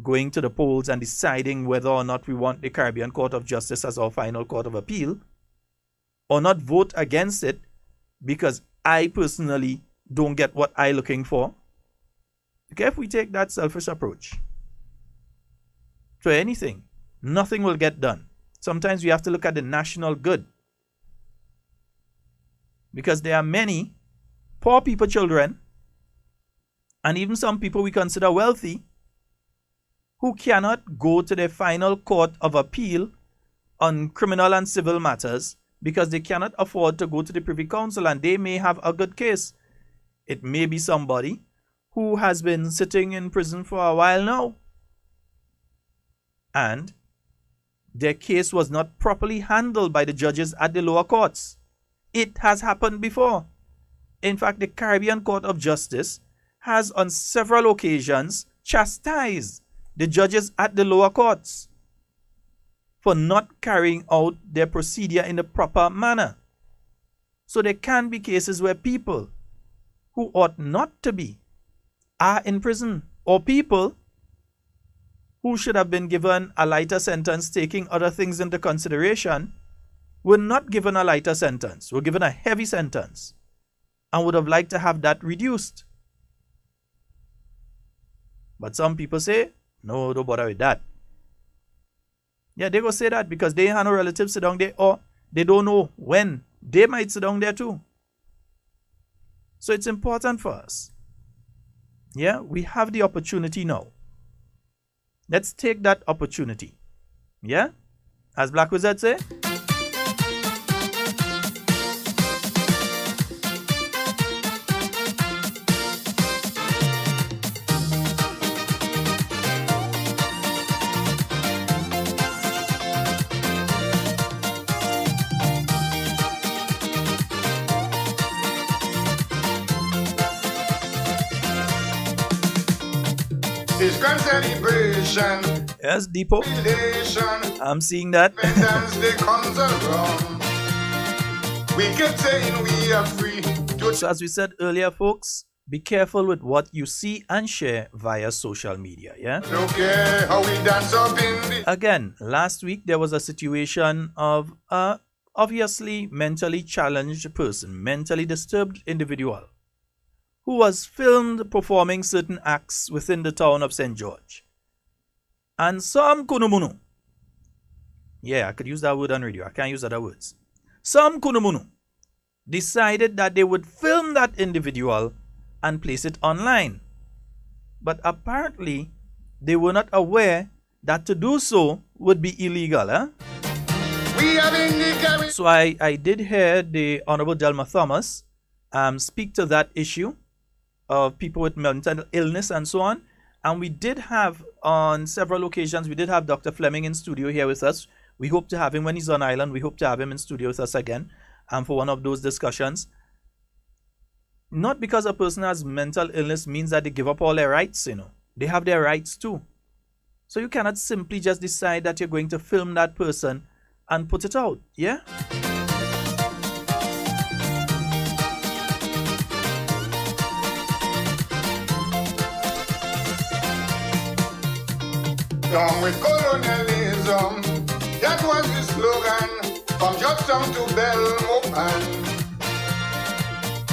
going to the polls and deciding whether or not we want the Caribbean Court of Justice as our final court of appeal, or not vote against it because I personally don't get what I'm looking for. Okay, if we take that selfish approach to anything, nothing will get done. Sometimes we have to look at the national good, because there are many poor people, children, and even some people we consider wealthy, who cannot go to the final court of appeal on criminal and civil matters because they cannot afford to go to the Privy Council, and they may have a good case. It may be somebody who has been sitting in prison for a while now, and their case was not properly handled by the judges at the lower courts. It has happened before. In fact, the Caribbean Court of Justice has on several occasions chastised the judges at the lower courts for not carrying out their procedure in the proper manner. So there can be cases where people who ought not to be are in prison, or people who should have been given a lighter sentence, taking other things into consideration, were not given a lighter sentence, were given a heavy sentence, and would have liked to have that reduced. But some people say, no, don't bother with that. Yeah, they go say that because they have no relatives sit down there, or they don't know when they might sit down there too. So it's important for us. Yeah, we have the opportunity now. Let's take that opportunity. Yeah? As Black Wizard say, This grand celebration. Yes, Depot. I'm seeing that. Day comes around. We kept saying we are free. So as we said earlier, folks, be careful with what you see and share via social media. Yeah. Don't care how we dance up in the... Again, last week there was a situation of a obviously mentally challenged person, mentally disturbed individual, who was filmed performing certain acts within the town of St. George. And some kunumunu, yeah, I could use that word on radio, I can't use other words. Some kunumunu decided that they would film that individual and place it online. But apparently, they were not aware that to do so would be illegal. Huh? So I did hear the Honorable Delma Thomas speak to that issue of people with mental illness and so on. And we did have, on several occasions, we did have Dr. Fleming in studio here with us. We hope to have him when he's on island. We hope to have him in studio with us again for one of those discussions. Not because a person has mental illness means that they give up all their rights, you know. They have their rights too. So you cannot simply just decide that you're going to film that person and put it out, yeah? Down with colonialism, that was the slogan, from Georgetown to Belmopan.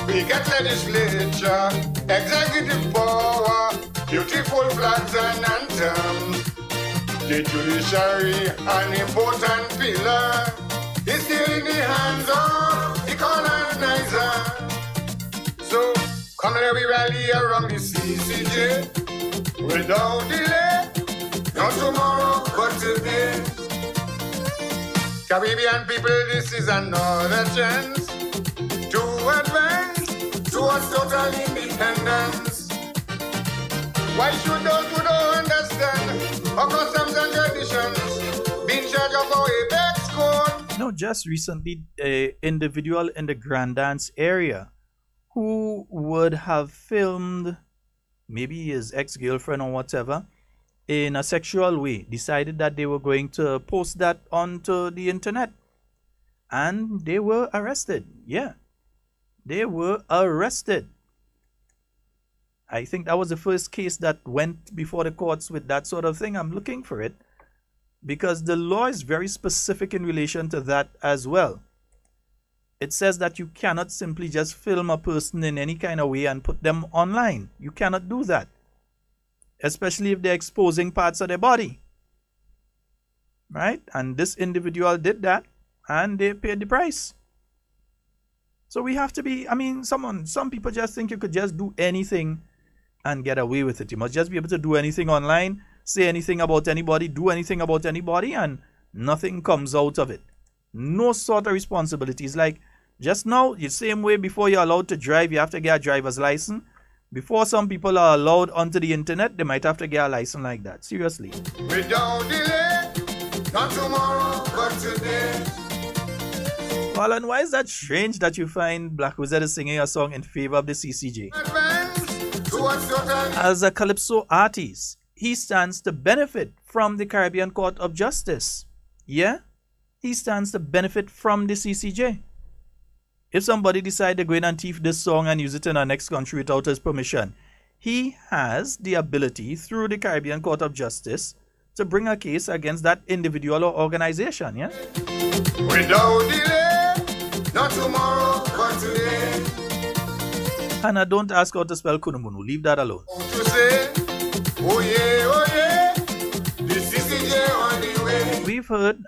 We get legislature, executive power, beautiful flags and anthems. The judiciary, an important pillar, is still in the hands of the colonizer. So come let we rally around the CCJ without delay. Not tomorrow, but today. Caribbean people, this is another chance to advance towards total independence. Why should those who don't understand our customs and traditions be in charge of our apex code? No, just recently, an individual in the Grand Dance area who would have filmed maybe his ex-girlfriend or whatever, in a sexual way decided that they were going to post that onto the internet. And they were arrested. Yeah. They were arrested. I think that was the first case that went before the courts with that sort of thing. I'm looking for it because the law is very specific in relation to that as well. It says that you cannot simply just film a person in any kind of way and put them online. You cannot do that, especially if they're exposing parts of their body. Right? And this individual did that and they paid the price. So we have to be, I mean, some people just think you could just do anything and get away with it. You must just be able to do anything online, say anything about anybody, do anything about anybody, and nothing comes out of it. No sort of responsibilities. Like just now, the same way before you're allowed to drive, you have to get a driver's license. Before some people are allowed onto the internet, they might have to get a license like that. Seriously. Without delay, not tomorrow, but today. Well, and why is that strange that you find Black Wizard is singing a song in favor of the CCJ? As a calypso artist, he stands to benefit from the Caribbean Court of Justice. Yeah? He stands to benefit from the CCJ. If somebody decides to go in and thief this song and use it in our next country without his permission, he has the ability through the Caribbean Court of Justice to bring a case against that individual or organization. Yeah? Without delay, not tomorrow, but today. And I don't ask how to spell Kunumunu. Leave that alone. To say, oh yeah, the CCJ on the way. We've heard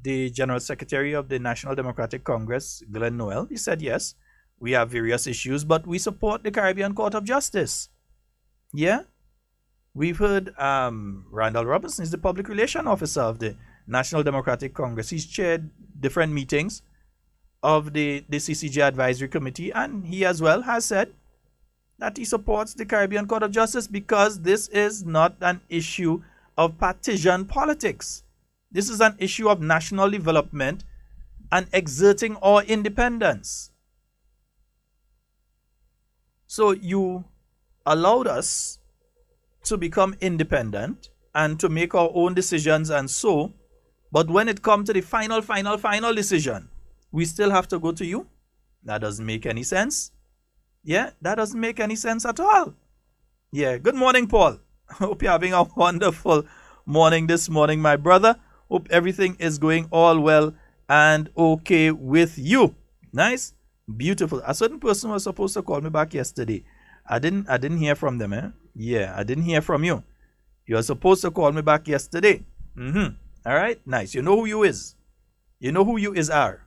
the General Secretary of the National Democratic Congress, Glenn Noel. He said, yes, we have various issues, but we support the Caribbean Court of Justice. Yeah? We've heard Randall Robinson is the Public Relations Officer of the National Democratic Congress. He's chaired different meetings of the CCJ Advisory Committee, and he as well has said that he supports the Caribbean Court of Justice because this is not an issue of partisan politics. This is an issue of national development and exerting our independence. So you allowed us to become independent and to make our own decisions and so, but when it comes to the final decision, we still have to go to you? That doesn't make any sense. Yeah, that doesn't make any sense at all. Yeah, good morning, Paul. Hope you're having a wonderful morning this morning, my brother. Hope everything is going all well and okay with you. Nice, beautiful. A certain person was supposed to call me back yesterday. I didn't hear from them, eh? Yeah, I didn't hear from you. You were supposed to call me back yesterday. All right, nice. You know who you is. You know who you is are.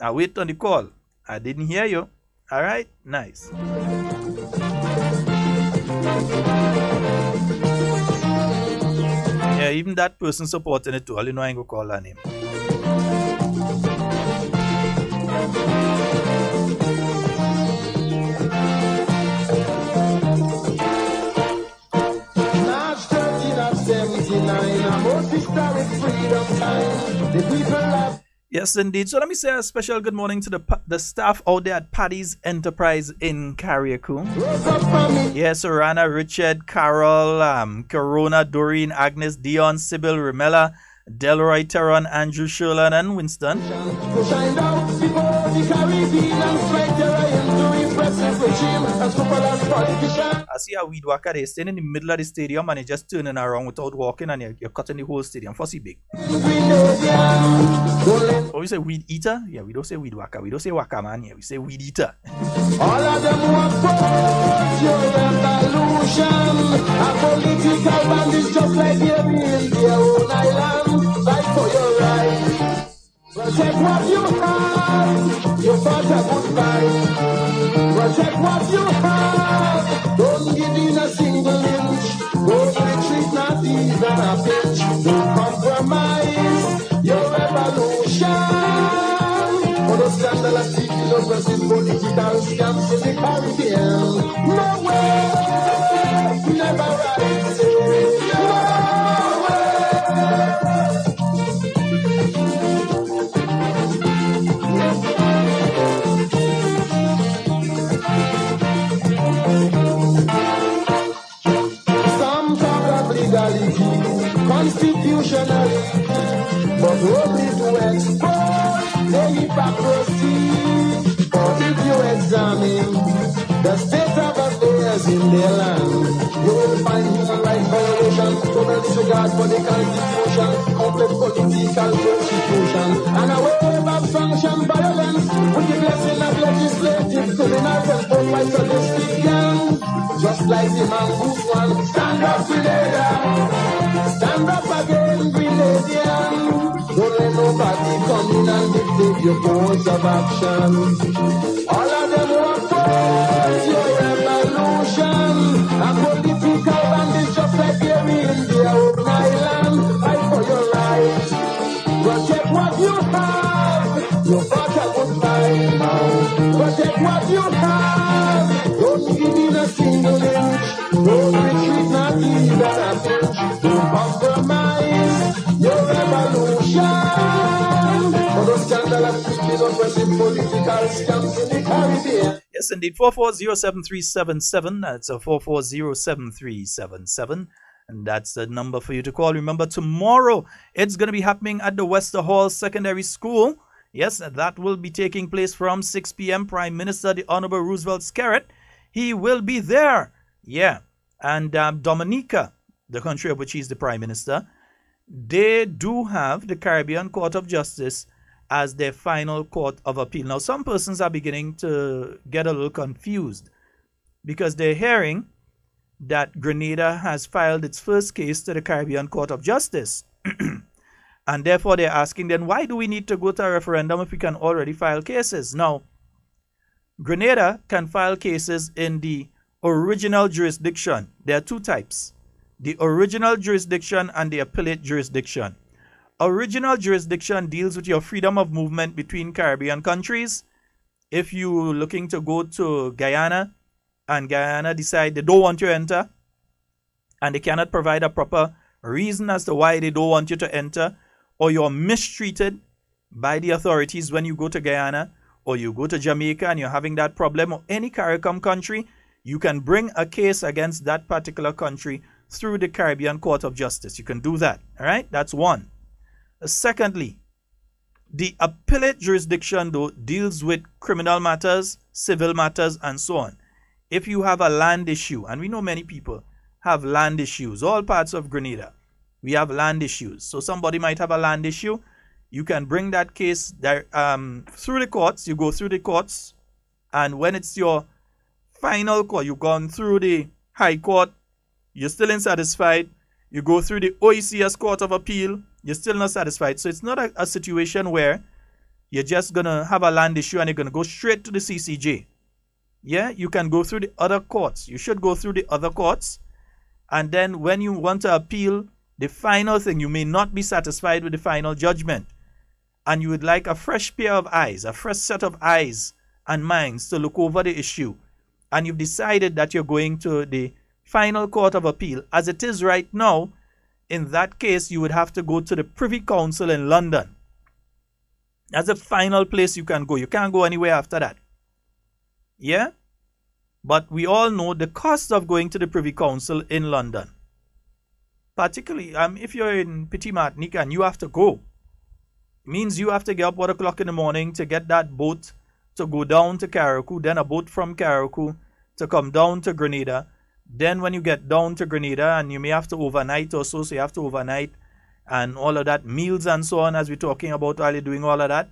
I wait on the call. I didn't hear you. All right, nice. Yeah, even that person supporting it too. All you know, I ain't gonna call her name. March 13 of 79, a most historic freedom time. The people have. Yes, indeed. So let me say a special good morning to the staff out there at Paddy's Enterprise in Carriacou. Yes, Orana, Richard, Carol, Corona, Doreen, Agnes, Dion, Sybil, Remella, Delroy, Teron, Andrew, Sherlan, and Winston. I see a weed whacker. They're staying in the middle of the stadium and they're just turning around without walking and you're cutting the whole stadium. Fussy big. Oh, we say weed eater? Yeah, we don't say weed whacker. We don't say whacker man here. We say weed eater. All of them who oppose your revolution. A political band is just like they're in their own island. Fight for your rights. Protect what you have. You fought a good fight. Protect what you have. Don't give in a single inch. Don't retreat, not even a pinch. Don't compromise your revolution. For the scandal of TV versus political scams in the Caribbean. No way, never rise. No way. Some talk of legal legality, constitutionality, but only to expose the hypocrisy. For if you examine the state of affairs in their land, you will find human rights violations, total disregard for the constitution, complex political persecution, and a wave of sanctioned violence with the blessing of legislative criminals and post-white sadistic gang. Just like the mongoose one, stand up, Grenada, stand up again, Grenadian. Don't let nobody come in and dictate your course of action. All of them will oppose your revolution. A political bandits just like they're in their own island. Fight for your rights. Protect what you have. Your father would find out. Protect what you have. Don't give in a single inch. Don't retreat, not even a pinch. Don't compromise your revolution. For the scandal of political scams in the Caribbean. Yes, indeed. 4407377. That's a 4407377. And that's the number for you to call. Remember, tomorrow it's going to be happening at the Wester Hall Secondary School. Yes, that will be taking place from 6 p.m. Prime Minister, the Honorable Roosevelt Skerritt, he will be there. Yeah. And Dominica, the country of which he's the Prime Minister, they do have the Caribbean Court of Justice as their final court of appeal. Now, some persons are beginning to get a little confused because they're hearing that Grenada has filed its first case to the Caribbean Court of Justice. And therefore, they're asking, then why do we need to go to a referendum if we can already file cases? Now, Grenada can file cases in the original jurisdiction. There are two types: the original jurisdiction and the appellate jurisdiction. Original jurisdiction deals with your freedom of movement between Caribbean countries. If you're looking to go to Guyana and Guyana decide they don't want you to enter and they cannot provide a proper reason as to why they don't want you to enter, or you're mistreated by the authorities when you go to Guyana, or you go to Jamaica and you're having that problem, or any CARICOM country, you can bring a case against that particular country through the Caribbean Court of Justice. You can do that. All right? That's one. Secondly, the appellate jurisdiction, though, deals with criminal matters, civil matters, and so on. If you have a land issue, and we know many people have land issues, all parts of Grenada, we have land issues. So somebody might have a land issue. You can bring that case there, through the courts. You go through the courts, and when it's your final court, you've gone through the High Court, you're still unsatisfied, you go through the OECS Court of Appeal, you're still not satisfied. So it's not a situation where you're just going to have a land issue and you're going to go straight to the CCJ. Yeah, you can go through the other courts. You should go through the other courts. And then when you want to appeal the final thing, you may not be satisfied with the final judgment. And you would like a fresh pair of eyes, a fresh set of eyes and minds to look over the issue. And you've decided that you're going to the final court of appeal. As it is right now, in that case, you would have to go to the Privy Council in London. That's the final place you can go. You can't go anywhere after that. Yeah? But we all know the cost of going to the Privy Council in London. Particularly if you're in Petit Martinique and you have to go. It means you have to get up 1 o'clock in the morning to get that boat to go down to Carriacou, then a boat from Carriacou to come down to Grenada. Then when you get down to Grenada, and you may have to overnight or so, so you have to overnight and all of that, meals and so on, as we're talking about while you're doing all of that.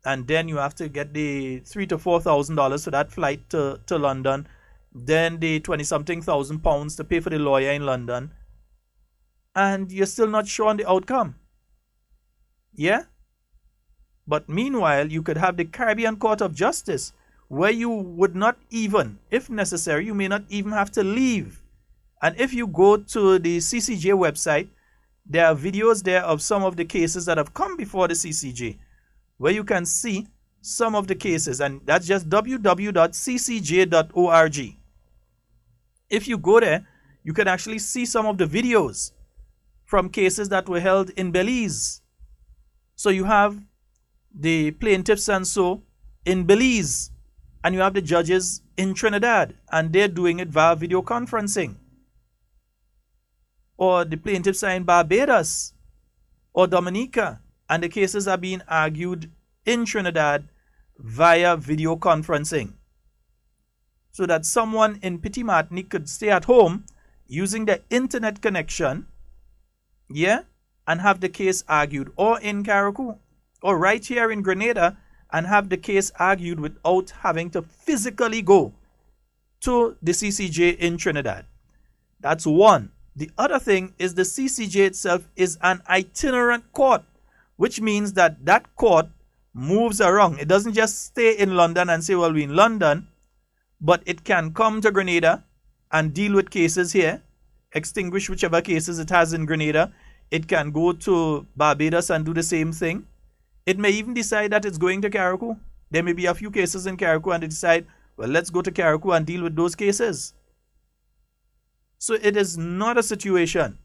And then you have to get the $3,000 to $4,000 for that flight to London. Then the 20-something thousand pounds to pay for the lawyer in London. And you're still not sure on the outcome. Yeah? But meanwhile, you could have the Caribbean Court of Justice, where you would not even, if necessary, you may not even have to leave. And if you go to the CCJ website, there are videos there of some of the cases that have come before the CCJ, where you can see some of the cases. And that's just www.ccj.org. If you go there, you can actually see some of the videos from cases that were held in Belize. So you have the plaintiffs and so in Belize, and you have the judges in Trinidad, and they're doing it via video conferencing. or the plaintiffs are in Barbados or Dominica, and the cases are being argued in Trinidad via video conferencing, so that someone in Petit Martinique could stay at home using their internet connection, yeah, and have the case argued, or in Carriacou, or right here in Grenada, and have the case argued without having to physically go to the CCJ in Trinidad. That's one. The other thing is the CCJ itself is an itinerant court, which means that that court moves around. It doesn't just stay in London and say, well, we're in London, but it can come to Grenada and deal with cases here, extinguish whichever cases it has in Grenada. It can go to Barbados and do the same thing. It may even decide that it's going to Carriacou. There may be a few cases in Carriacou and they decide, well, let's go to Carriacou and deal with those cases. So it is not a situation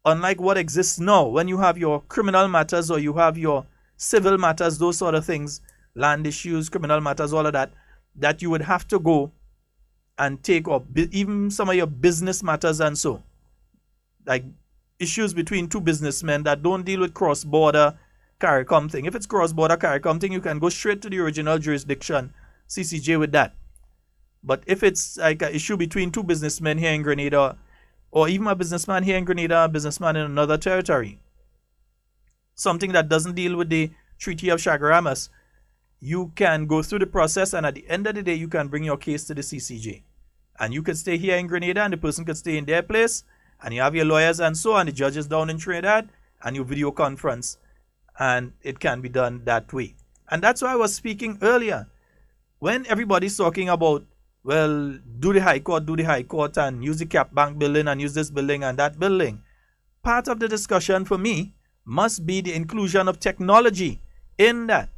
unlike what exists now, when you have your criminal matters or you have your civil matters, those sort of things, land issues, criminal matters, all of that, that you would have to go and take up, even some of your business matters and so. Like issues between two businessmen that don't deal with cross-border CARICOM thing. If it's cross-border CARICOM thing, you can go straight to the original jurisdiction, CCJ, with that. But if it's like an issue between two businessmen here in Grenada, or even a businessman here in Grenada, a businessman in another territory, something that doesn't deal with the Treaty of Chaguaramas, you can go through the process, and at the end of the day, you can bring your case to the CCJ. And you could stay here in Grenada, and the person could stay in their place, and you have your lawyers and so on, the judges down in Trinidad, and you video conference, and it can be done that way. And that's why I was speaking earlier. When everybody's talking about, well, do the High Court, and use the Cap Bank building, and use this building and that building, part of the discussion for me must be the inclusion of technology in that.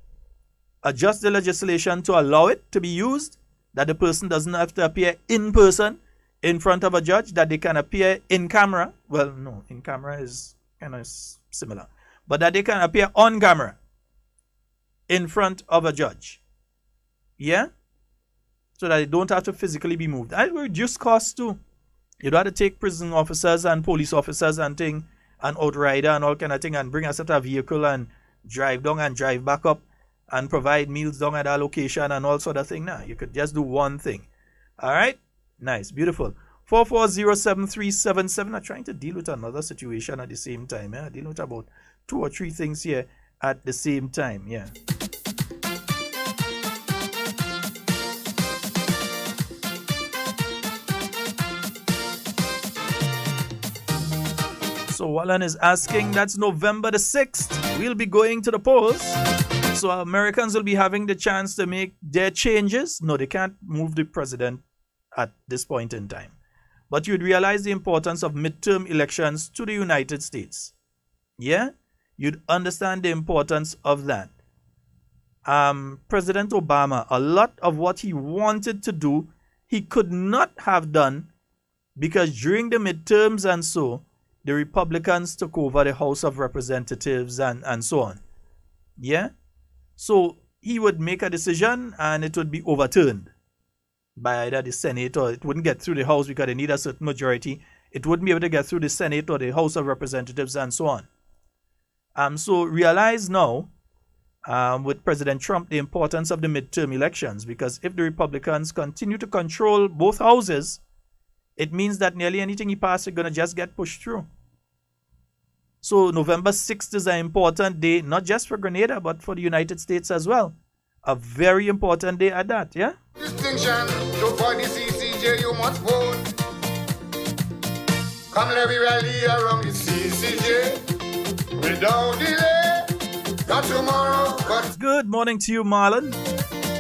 Adjust the legislation to allow it to be used, that the person doesn't have to appear in person in front of a judge, that they can appear in camera. Well, no, in camera is kind of similar. But that they can appear on camera in front of a judge. Yeah? So that they don't have to physically be moved. That will reduce costs too. You don't have to take prison officers and police officers and thing, and outrider and all kind of thing, and bring a set of vehicle and drive down and drive back up and provide meals down at that location and all sort of thing. Now, you could just do one thing. All right? Nice, beautiful. 4407377. I'm trying to deal with another situation at the same time. Yeah? Dealing with about 2 or 3 things here at the same time. Yeah. So Wallen is asking, that's November the 6th. We'll be going to the polls. So Americans will be having the chance to make their changes. No, they can't move the president at this point in time. But you'd realize the importance of midterm elections to the United States. Yeah? You'd understand the importance of that. President Obama, a lot of what he wanted to do, he could not have done because during the midterms and so, the Republicans took over the House of Representatives and so on. Yeah? So he would make a decision and it would be overturned by either the Senate, or it wouldn't get through the House because they need a certain majority. It wouldn't be able to get through the Senate or the House of Representatives and so on. So realize now, with President Trump, the importance of the midterm elections, because if the Republicans continue to control both houses, it means that nearly anything he passes is going to just get pushed through. So November 6th is an important day, not just for Grenada, but for the United States as well. A very important day at that, yeah? Distinction, so for the CCJ you must vote. Come let me rally around the CCJ without delay. Not tomorrow, but good morning to you, Marlon.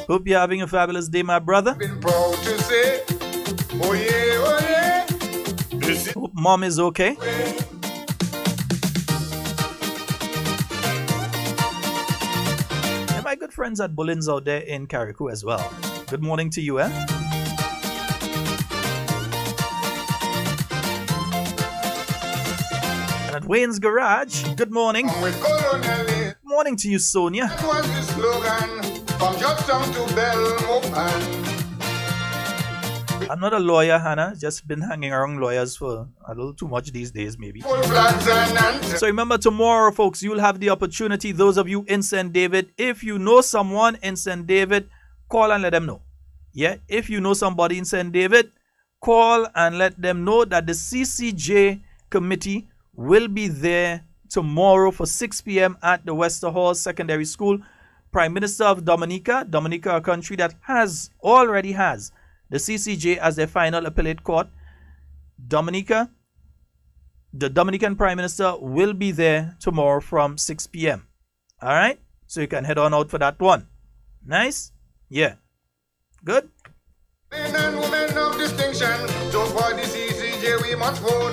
Hope you're having a fabulous day, my brother. Been proud to say, oh yeah, oh yeah. Hope mom is okay. And my good friends at Bullins out there in Carriacou as well. Good morning to you, eh? And at Wayne's Garage, good morning. Good morning to you, Sonia. That was the slogan from Georgetown to Belmopan. I'm not a lawyer, Hannah. Just been hanging around lawyers for a little too much these days, maybe. So remember, tomorrow, folks, you'll have the opportunity, those of you in St. David, if you know someone in St. David, call and let them know. Yeah, if you know somebody in St. David, call and let them know that the CCJ committee will be there tomorrow for 6 p.m. at the Wester Hall Secondary School. Prime Minister of Dominica, a country that already has the CCJ as their final appellate court. Dominica, the Dominican Prime Minister will be there tomorrow from 6 p.m. All right? So you can head on out for that one. Nice? Yeah. Good? Men and women of distinction, so for the CCJ we must vote.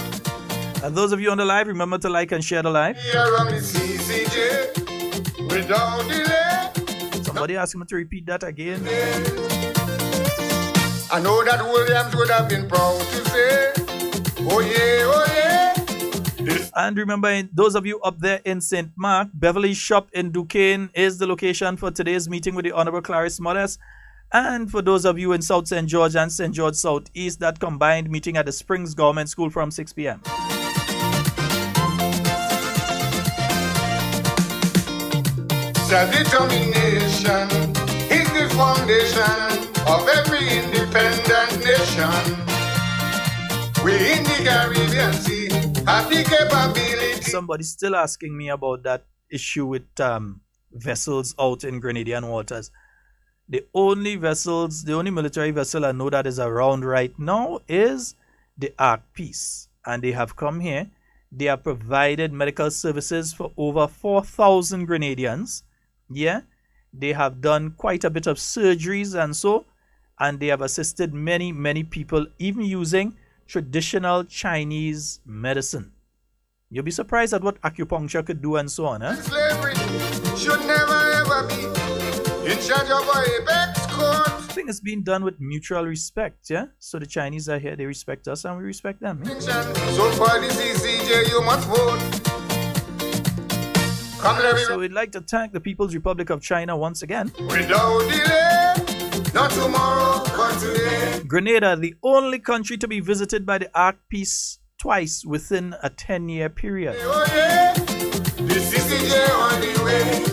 And those of you on the live, remember to like and share the live. Here on the CCJ, without delay. Somebody asked me to repeat that again. I know that Williams would have been proud to say, oh yeah, oh yeah. And remember, those of you up there in St. Mark, Beverly's Shop in Duquesne is the location for today's meeting with the Honorable Clarice Modest. And for those of you in South St. George and St. George Southeast, that combined meeting at the Springs Government School from 6 p.m. Self-determination is the foundation of every independent nation. We in the Caribbean Sea have the capability. Somebody's still asking me about that issue with vessels out in Grenadian waters. The only military vessel I know that is around right now is the Ark Peace. And they have come here. They have provided medical services for over 4,000 Grenadians. Yeah. They have done quite a bit of surgeries and they have assisted many, many people, even using traditional Chinese medicine. You'll be surprised at what acupuncture could do and so on. Slavery should never ever be in charge of our apex court. I think it's being done with mutual respect, yeah? So the Chinese are here, they respect us and we respect them. Yeah? So for the CCJ, you must vote. So we'd like to thank the People's Republic of China once again. Without delay, not tomorrow, but today. Grenada, the only country to be visited by the Ark Peace twice within a 10-year period. Oh yeah, the CCJ on the way.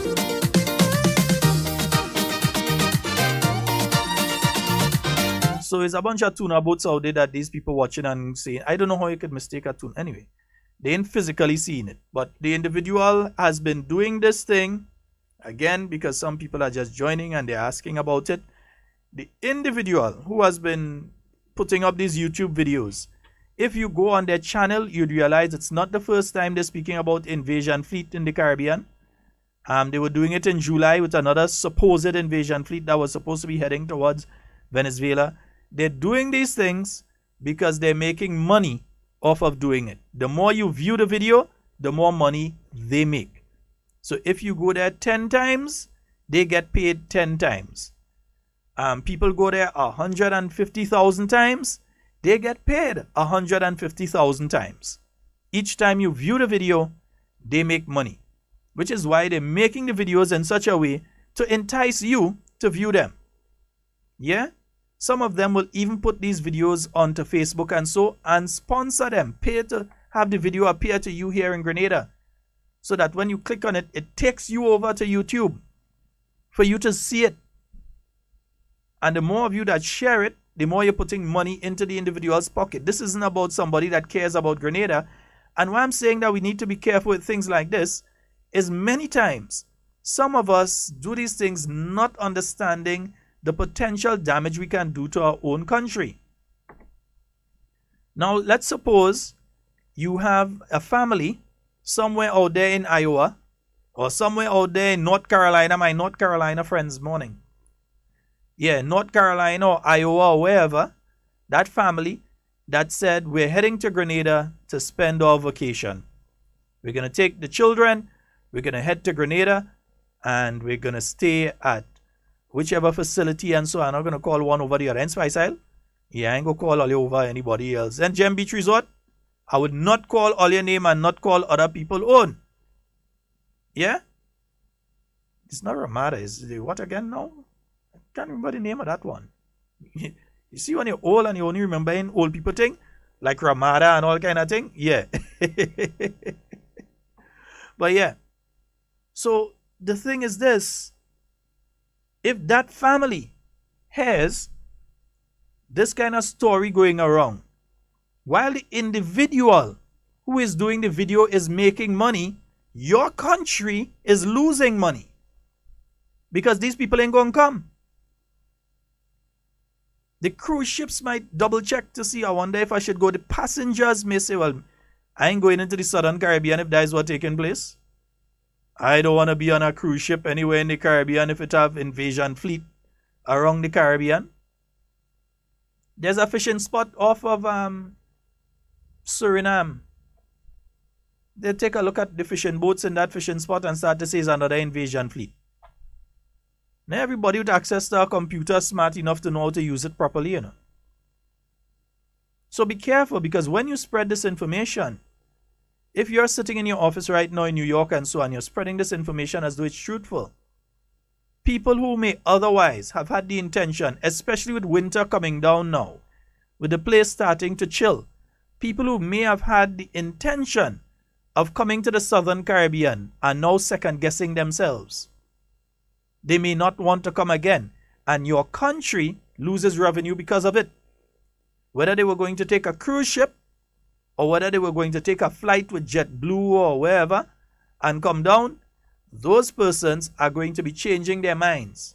So it's a bunch of tuna boats out there that these people watching and saying, I don't know how you could mistake a tuna. Anyway, they ain't physically seeing it. But the individual has been doing this thing, again, because some people are just joining and they're asking about it. The individual who has been putting up these YouTube videos, if you go on their channel, you'd realize it's not the first time they're speaking about invasion fleet in the Caribbean. They were doing it in July with another supposed invasion fleet that was supposed to be heading towards Venezuela. They're doing these things because they're making money off of doing it. The more you view the video, the more money they make. So if you go there 10 times, they get paid 10 times. People go there 150,000 times, they get paid 150,000 times. Each time you view the video, they make money. Which is why they're making the videos in such a way to entice you to view them. Yeah? Some of them will even put these videos onto Facebook and sponsor them. Pay to have the video appear to you here in Grenada. So that when you click on it, it takes you over to YouTube for you to see it. And the more of you that share it, the more you're putting money into the individual's pocket. This isn't about somebody that cares about Grenada. And why I'm saying that we need to be careful with things like this is many times some of us do these things not understanding the potential damage we can do to our own country. Now, let's suppose you have a family somewhere out there in Iowa or somewhere out there in North Carolina. My North Carolina friends, morning. Yeah, North Carolina or Iowa or wherever. That family that said, we're heading to Grenada to spend our vacation. We're going to take the children. We're going to head to Grenada and we're going to stay at whichever facility and so on. I'm not going to call one over the other. In Spice Isle, yeah, I ain't going to call all over anybody else. And Gem Beach Resort, I would not call all your name and not call other people own. Yeah? It's not Ramada. Is it what again now? I can't remember the name of that one. You see when you're old and you only remembering old people thing, like Ramada and all kind of thing? Yeah. But yeah. So the thing is this. If that family has this kind of story going around, while the individual who is doing the video is making money, your country is losing money. Because these people ain't gonna come. The cruise ships might double check to see, I wonder if I should go. The passengers may say, well, I ain't going into the Southern Caribbean if that is what's taking place. I don't want to be on a cruise ship anywhere in the Caribbean if it have invasion fleet around the Caribbean. There's a fishing spot off of Suriname. They take a look at the fishing boats in that fishing spot and start to say it's another invasion fleet. Now everybody with access to a computer is smart enough to know how to use it properly, you know. So be careful, because when you spread this information, if you're sitting in your office right now in New York and so on, you're spreading this information as though it's truthful. People who may otherwise have had the intention, especially with winter coming down now, with the place starting to chill, people who may have had the intention of coming to the Southern Caribbean are now second-guessing themselves. They may not want to come again, and your country loses revenue because of it. Whether they were going to take a cruise ship, or whether they were going to take a flight with JetBlue or wherever and come down, those persons are going to be changing their minds.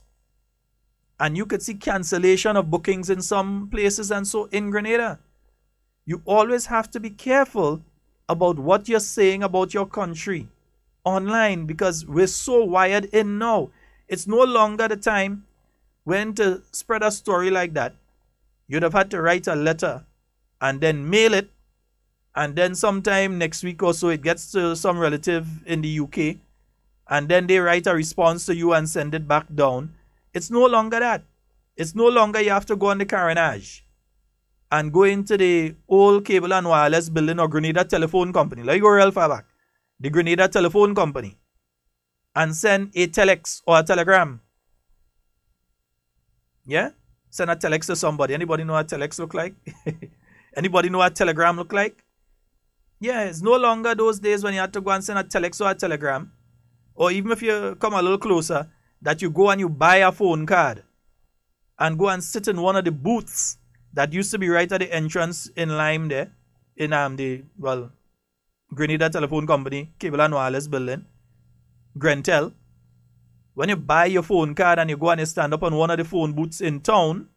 And you could see cancellation of bookings in some places and so in Grenada. You always have to be careful about what you're saying about your country online, because we're so wired in now. It's no longer the time when to spread a story like that. You'd have had to write a letter and then mail it, and then sometime next week or so it gets to some relative in the UK, and then they write a response to you and send it back down. It's no longer that. It's no longer you have to go on the carnage and go into the old cable and wireless building or Grenada Telephone Company. Like you go real far back. The Grenada Telephone Company. And send a telex or a telegram. Yeah? Send a telex to somebody. Anybody know what a telex look like? Anybody know what a telegram look like? Yeah, it's no longer those days when you had to go and send a telex or a telegram. Or even if you come a little closer, that you go and you buy a phone card and go and sit in one of the booths that used to be right at the entrance in Lime there, in Grenada Telephone Company, Cable and Wireless Building, Grentel. When you buy your phone card and you go and you stand up on one of the phone booths in town,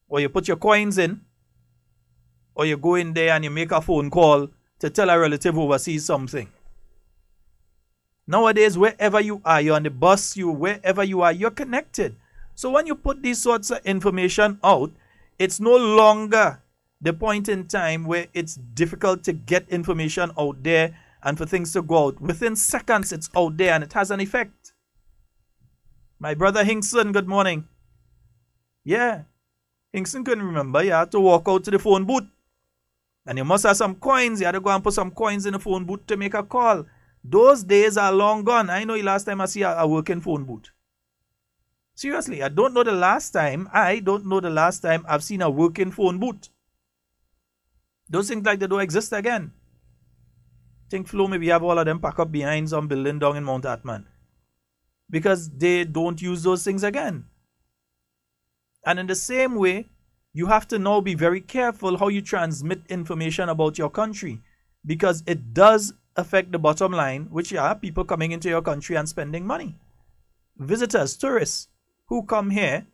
or you put your coins in, or you go in there and you make a phone call to tell a relative overseas something. Nowadays, wherever you are, you're on the bus, wherever you are, you're connected. So when you put these sorts of information out, it's no longer the point in time where it's difficult to get information out there and for things to go out. Within seconds, it's out there and it has an effect. My brother Hinkson, good morning. Yeah, Hinkson couldn't remember. You had to walk out to the phone booth. And you must have some coins. You had to go and put some coins in the phone booth to make a call. Those days are long gone. I know the last time I see a working phone booth. Seriously, I don't know the last time I've seen a working phone booth. Those things like they don't exist again. Think Flo maybe have all of them pack up behind some building down in Mount Atman. Because they don't use those things again. And in the same way, you have to now be very careful how you transmit information about your country. Because it does affect the bottom line, which are people coming into your country and spending money. Visitors, tourists, who come here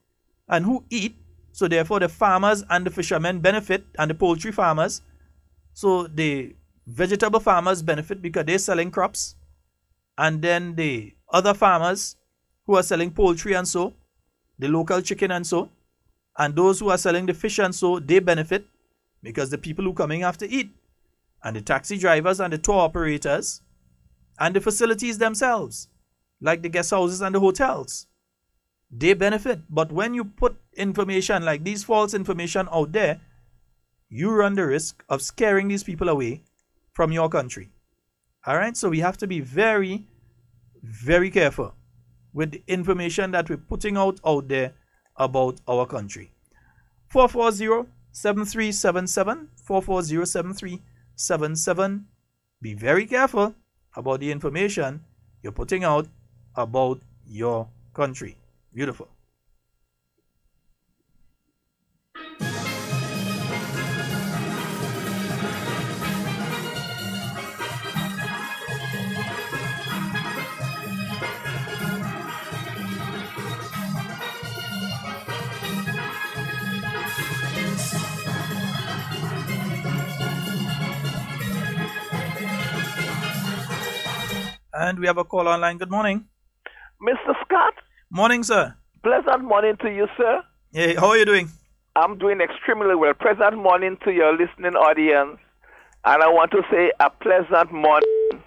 and who eat. So therefore the farmers and the fishermen benefit, and the poultry farmers. So the vegetable farmers benefit because they're selling crops. And then the other farmers who are selling poultry and so, the local chicken and so, and those who are selling the fish and so, they benefit because the people who coming have to eat. And the taxi drivers and the tour operators and the facilities themselves, like the guest houses and the hotels, they benefit. But when you put information like these false information out there, you run the risk of scaring these people away from your country. All right, so we have to be very, very careful with the information that we're putting out there about our country. 440-7377, 440-7377. Be very careful about the information you're putting out about your country. Beautiful. And we have a call online. Good morning. Mr. Scott. Morning, sir. Pleasant morning to you, sir. Hey, how are you doing? I'm doing extremely well. Pleasant morning to your listening audience. And I want to say a pleasant morning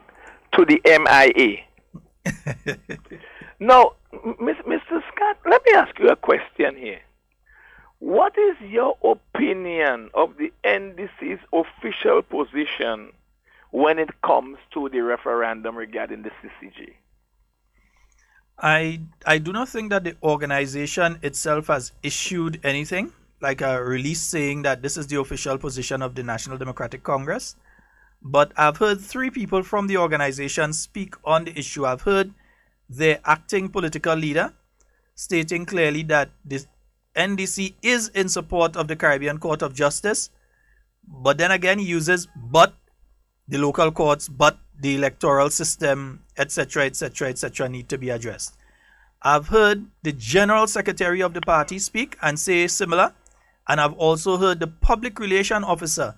to the MIA. Now, Mr. Scott, let me ask you a question here. What is your opinion of the NDC's official position when it comes to the referendum regarding the CCJ? I do not think that the organization itself has issued anything, like a release saying that this is the official position of the National Democratic Congress. But I've heard 3 people from the organization speak on the issue. I've heard their acting political leader stating clearly that the NDC is in support of the Caribbean Court of Justice, but then again he uses but the local courts, but the electoral system, etc., etc., etc., need to be addressed. I've heard the General Secretary of the party speak and say similar, and I've also heard the Public Relation Officer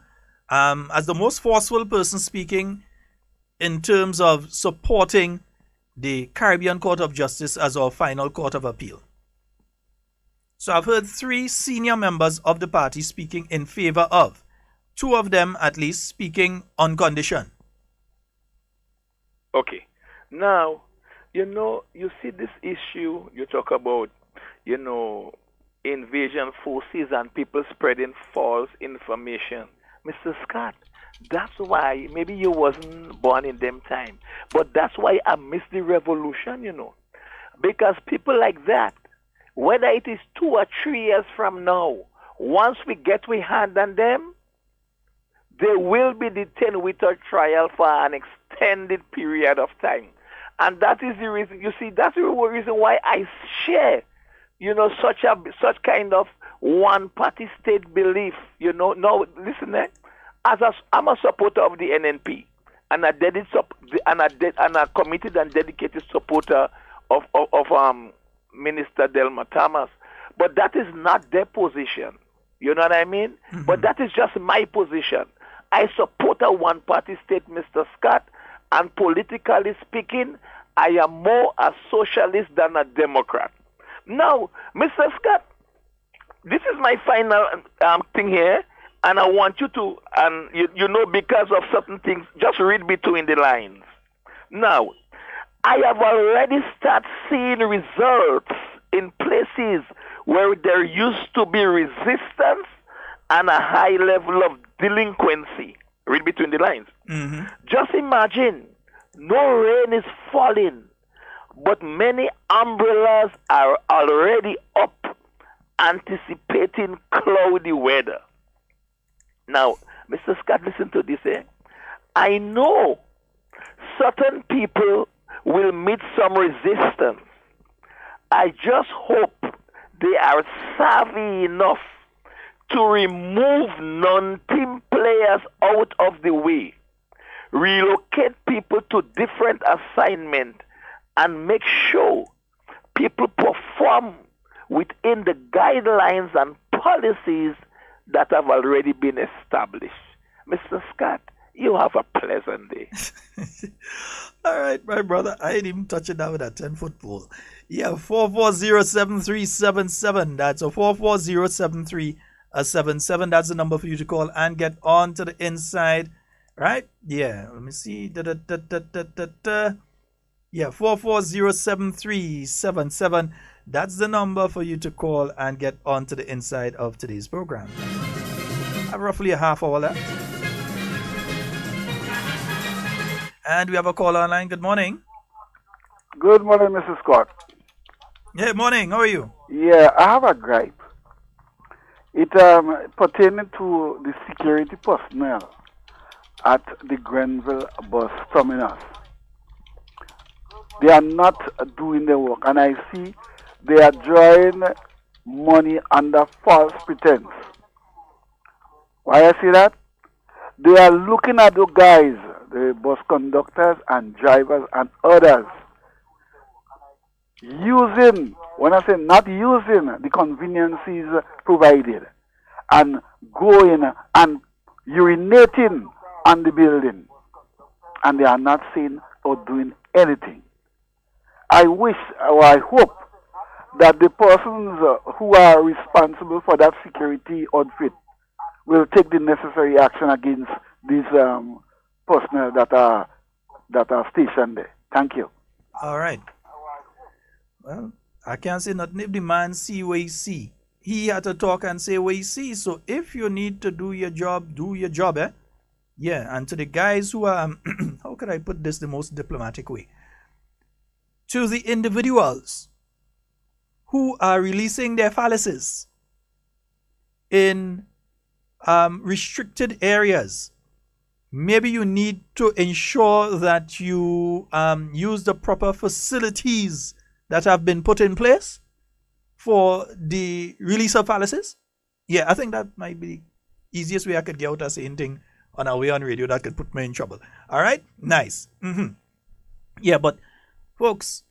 as the most forceful person speaking in terms of supporting the Caribbean Court of Justice as our final court of appeal. So I've heard 3 senior members of the party speaking in favor of, 2 of them at least speaking on condition. Okay. Now, you see this issue you talk about, invasion forces and people spreading false information. Mr. Scott, that's why, maybe you wasn't born in them time, but that's why I miss the revolution, Because people like that, whether it is 2 or 3 years from now, once we get we hand on them, they will be detained without trial for an extended period of time. And that is the reason, that's the reason why I share, such kind of one-party state belief, Now, listen, I'm a supporter of the NNP, and a committed and dedicated supporter of Minister Delma Thomas. But that is not their position. You know what I mean? Mm-hmm. But that is just my position. I support a one-party state, Mr. Scott, and politically speaking, I am more a socialist than a Democrat. Now, Mr. Scott, this is my final thing here, and I want you to, and because of certain things, just read between the lines. Now, I have already started seeing results in places where there used to be resistance and a high level of delinquency. Read between the lines. Mm-hmm. Just imagine, no rain is falling, but many umbrellas are already up, anticipating cloudy weather. Now, Mr. Scott, listen to this. I know certain people will meet some resistance. I just hope they are savvy enough to remove non-team players out of the way, relocate people to different assignments, and make sure people perform within the guidelines and policies that have already been established. Mr. Scott, you have a pleasant day. All right, my brother. I ain't even touching that with a 10-foot pole. Yeah, 440-7377. That's a 440-7377. That's the number for you to call and get on to the inside. Right? Yeah, let me see. Yeah, 440-7377. That's the number for you to call and get on to the inside of today's program. I have roughly a half hour left. And we have a call online. Good morning. Good morning, Mrs. Scott. Yeah, morning. How are you? Yeah, I have a gripe. It pertaining to the security personnel at the Grenville bus terminus. They are not doing their work, and I see they are drawing money under false pretense. Why I say that? They are looking at the guys, the bus conductors and drivers and others, using, when I say not using, the conveniences provided, and going and urinating on the building, and they are not saying or doing anything. I wish, or I hope, that the persons who are responsible for that security outfit will take the necessary action against these personnel that are stationed there. Thank you. All right. Well, I can't say nothing if the man see what he see. He had to talk and say what he see. So if you need to do your job, eh? Yeah, and to the guys who are, how could I put this the most diplomatic way? To the individuals who are releasing their phalluses in restricted areas, maybe you need to ensure that you use the proper facilities that have been put in place for the release of phalluses. Yeah, I think that might be the easiest way I could get out of saying thing on our way on radio that could put me in trouble. All right? Nice. Yeah, but folks,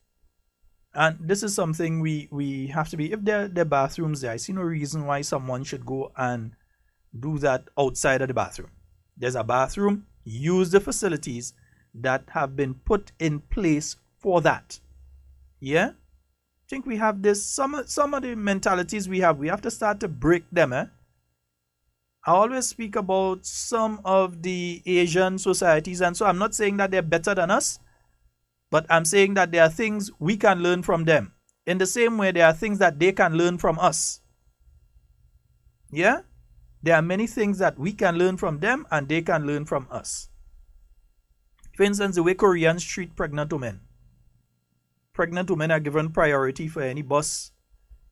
and this is something we have to be, if there are bathrooms there, I see no reason why someone should go and do that outside of the bathroom. There's a bathroom, use the facilities that have been put in place for that. Yeah? I think we have this, some of the mentalities we have to start to break them, eh? I always speak about some of the Asian societies, and so I'm not saying that they're better than us, but I'm saying that there are things we can learn from them. In the same way, there are things that they can learn from us. Yeah? There are many things that we can learn from them and they can learn from us. For instance, the way Koreans treat pregnant women. Pregnant women are given priority for any bus,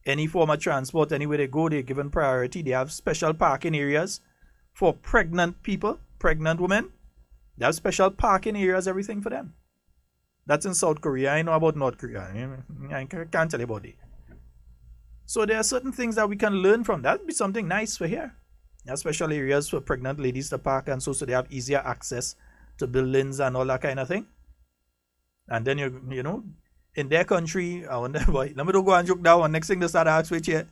any form of transport, anywhere they go, they're given priority. They have special parking areas for pregnant people, pregnant women. They have special parking areas, everything for them. That's in South Korea. I know about North Korea. I can't tell you about it. So there are certain things that we can learn from. That would be something nice for here. There are special areas for pregnant ladies to park, and so they have easier access to buildings and all that kind of thing. And then, you know, in their country, I wonder why. Let me don't go and joke down. Next thing they start asking which here.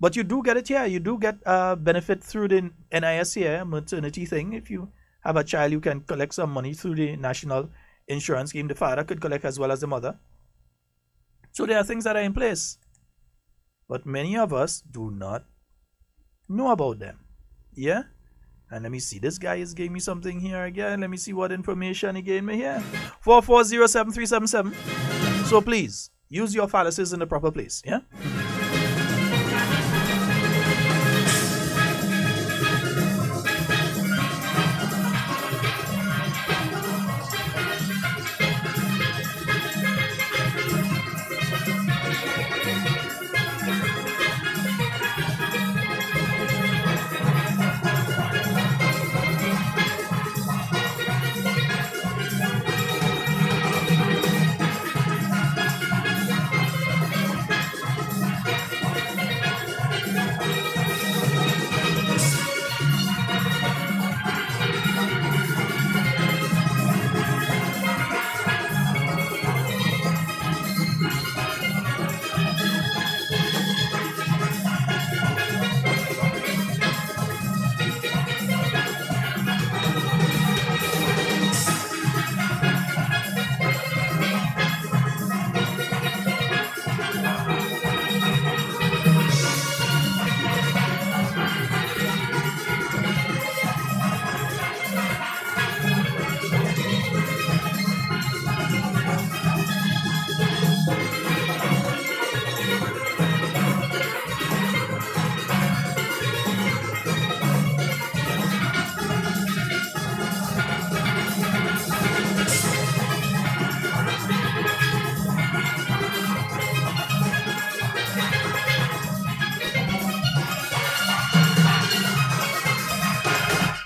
But you do get it here. You do get benefit through the NIS here, maternity thing. If you have a child, you can collect some money through the national insurance scheme. The father could collect as well as the mother. So there are things that are in place. But many of us do not know about them. Yeah? And let me see. This guy is giving me something here again. Let me see what information he gave me here. 4407377. So please, use your phalluses in the proper place. Yeah?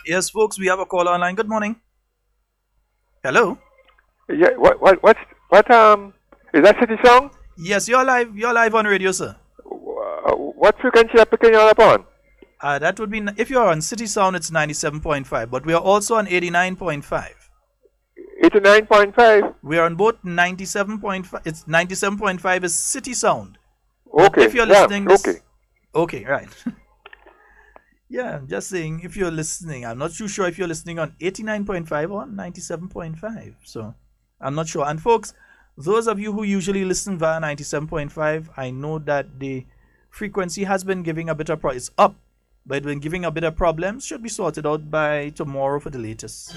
Yes, folks, we have a call online. Good morning. Hello. Yeah, what is that City Sound? Yes, you're live on radio, sir. What frequency are picking you up on? That would be, if you're on City Sound, it's 97.5, but we are also on 89.5. 89.5? We are on both 97.5. It's 97.5 is City Sound. Okay. But if you're listening, okay. Okay, right. Yeah, I'm just saying, if you're listening, I'm not too sure if you're listening on 89.5 or 97.5. So, I'm not sure. And folks, those of you who usually listen via 97.5, I know that the frequency has been giving a bit of it's up, but it's been giving a bit of problems. Should be sorted out by tomorrow for the latest.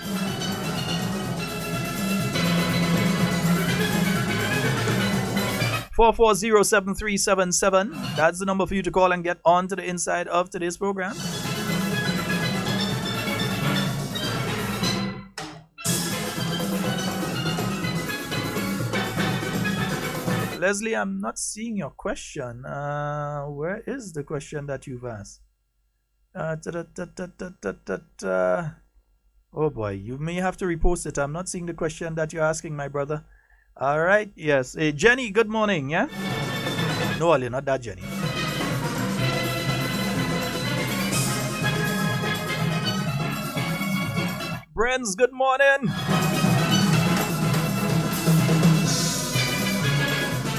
(4407377). That's the number for you to call and get on to the inside of today's program. Leslie, I'm not seeing your question. Where is the question that you've asked? Oh boy, you may have to repost it. I'm not seeing the question that you're asking, my brother. All right, yes. Hey, Jenny, good morning, yeah? No, Ali, not that Jenny. Friends, good morning.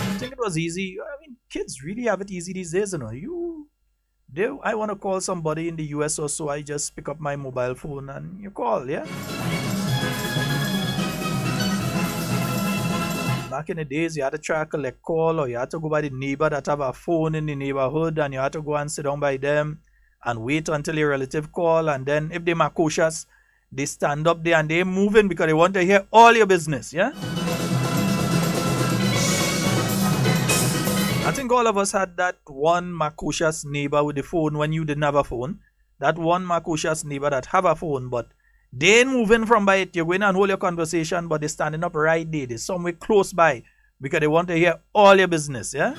I think it was easy. I mean, kids really have it easy these days, you know. I want to call somebody in the US or so, I just pick up my mobile phone and you call, yeah? Back in the days, you had to try to collect call, or you had to go by the neighbor that have a phone in the neighborhood, and you had to go and sit down by them and wait until your relative call, and then if they're macocious, they stand up there and they move in because they want to hear all your business, yeah? I think all of us had that one macocious neighbor with the phone when you didn't have a phone. That one macocious neighbor that have a phone, but they ain't moving from by it. You're going and hold your conversation, but they're standing up right there. They're somewhere close by because they want to hear all your business, yeah?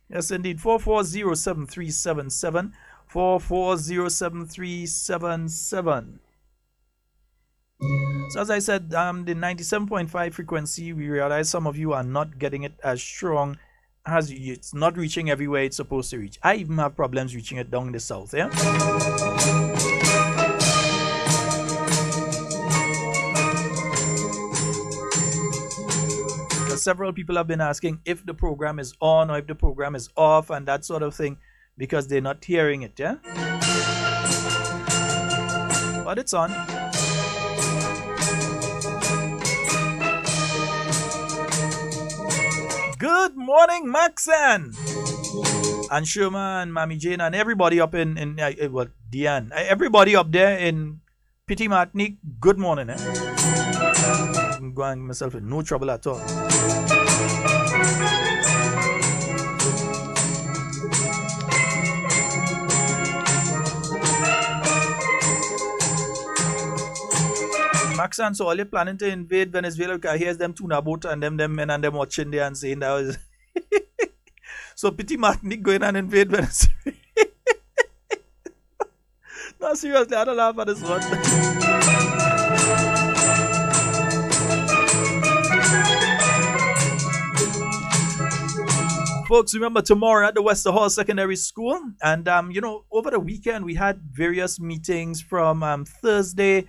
Yes, indeed. 4407377. 4407377. So as I said, the 97.5 frequency, we realize some of you are not getting it as strong as it's not reaching everywhere it's supposed to reach. I even have problems reaching it down in the south, yeah? Because several people have been asking if the program is on or if the program is off and that sort of thing because they're not hearing it, yeah? But it's on. Good morning, Maxan and Shuma and Mammy Jane and everybody up in Diane. Everybody up there in Petit Martinique, good morning. I'm going myself in no trouble at all. Maxan, so all you planning to invade Venezuela? Because here's them tuna boat and them men and them watching there and saying that was so Petit Martinique going and invade Venezuela. No, seriously, I don't laugh at this one. Folks, remember tomorrow at the Wester Hall Secondary School, and you know, over the weekend we had various meetings from Thursday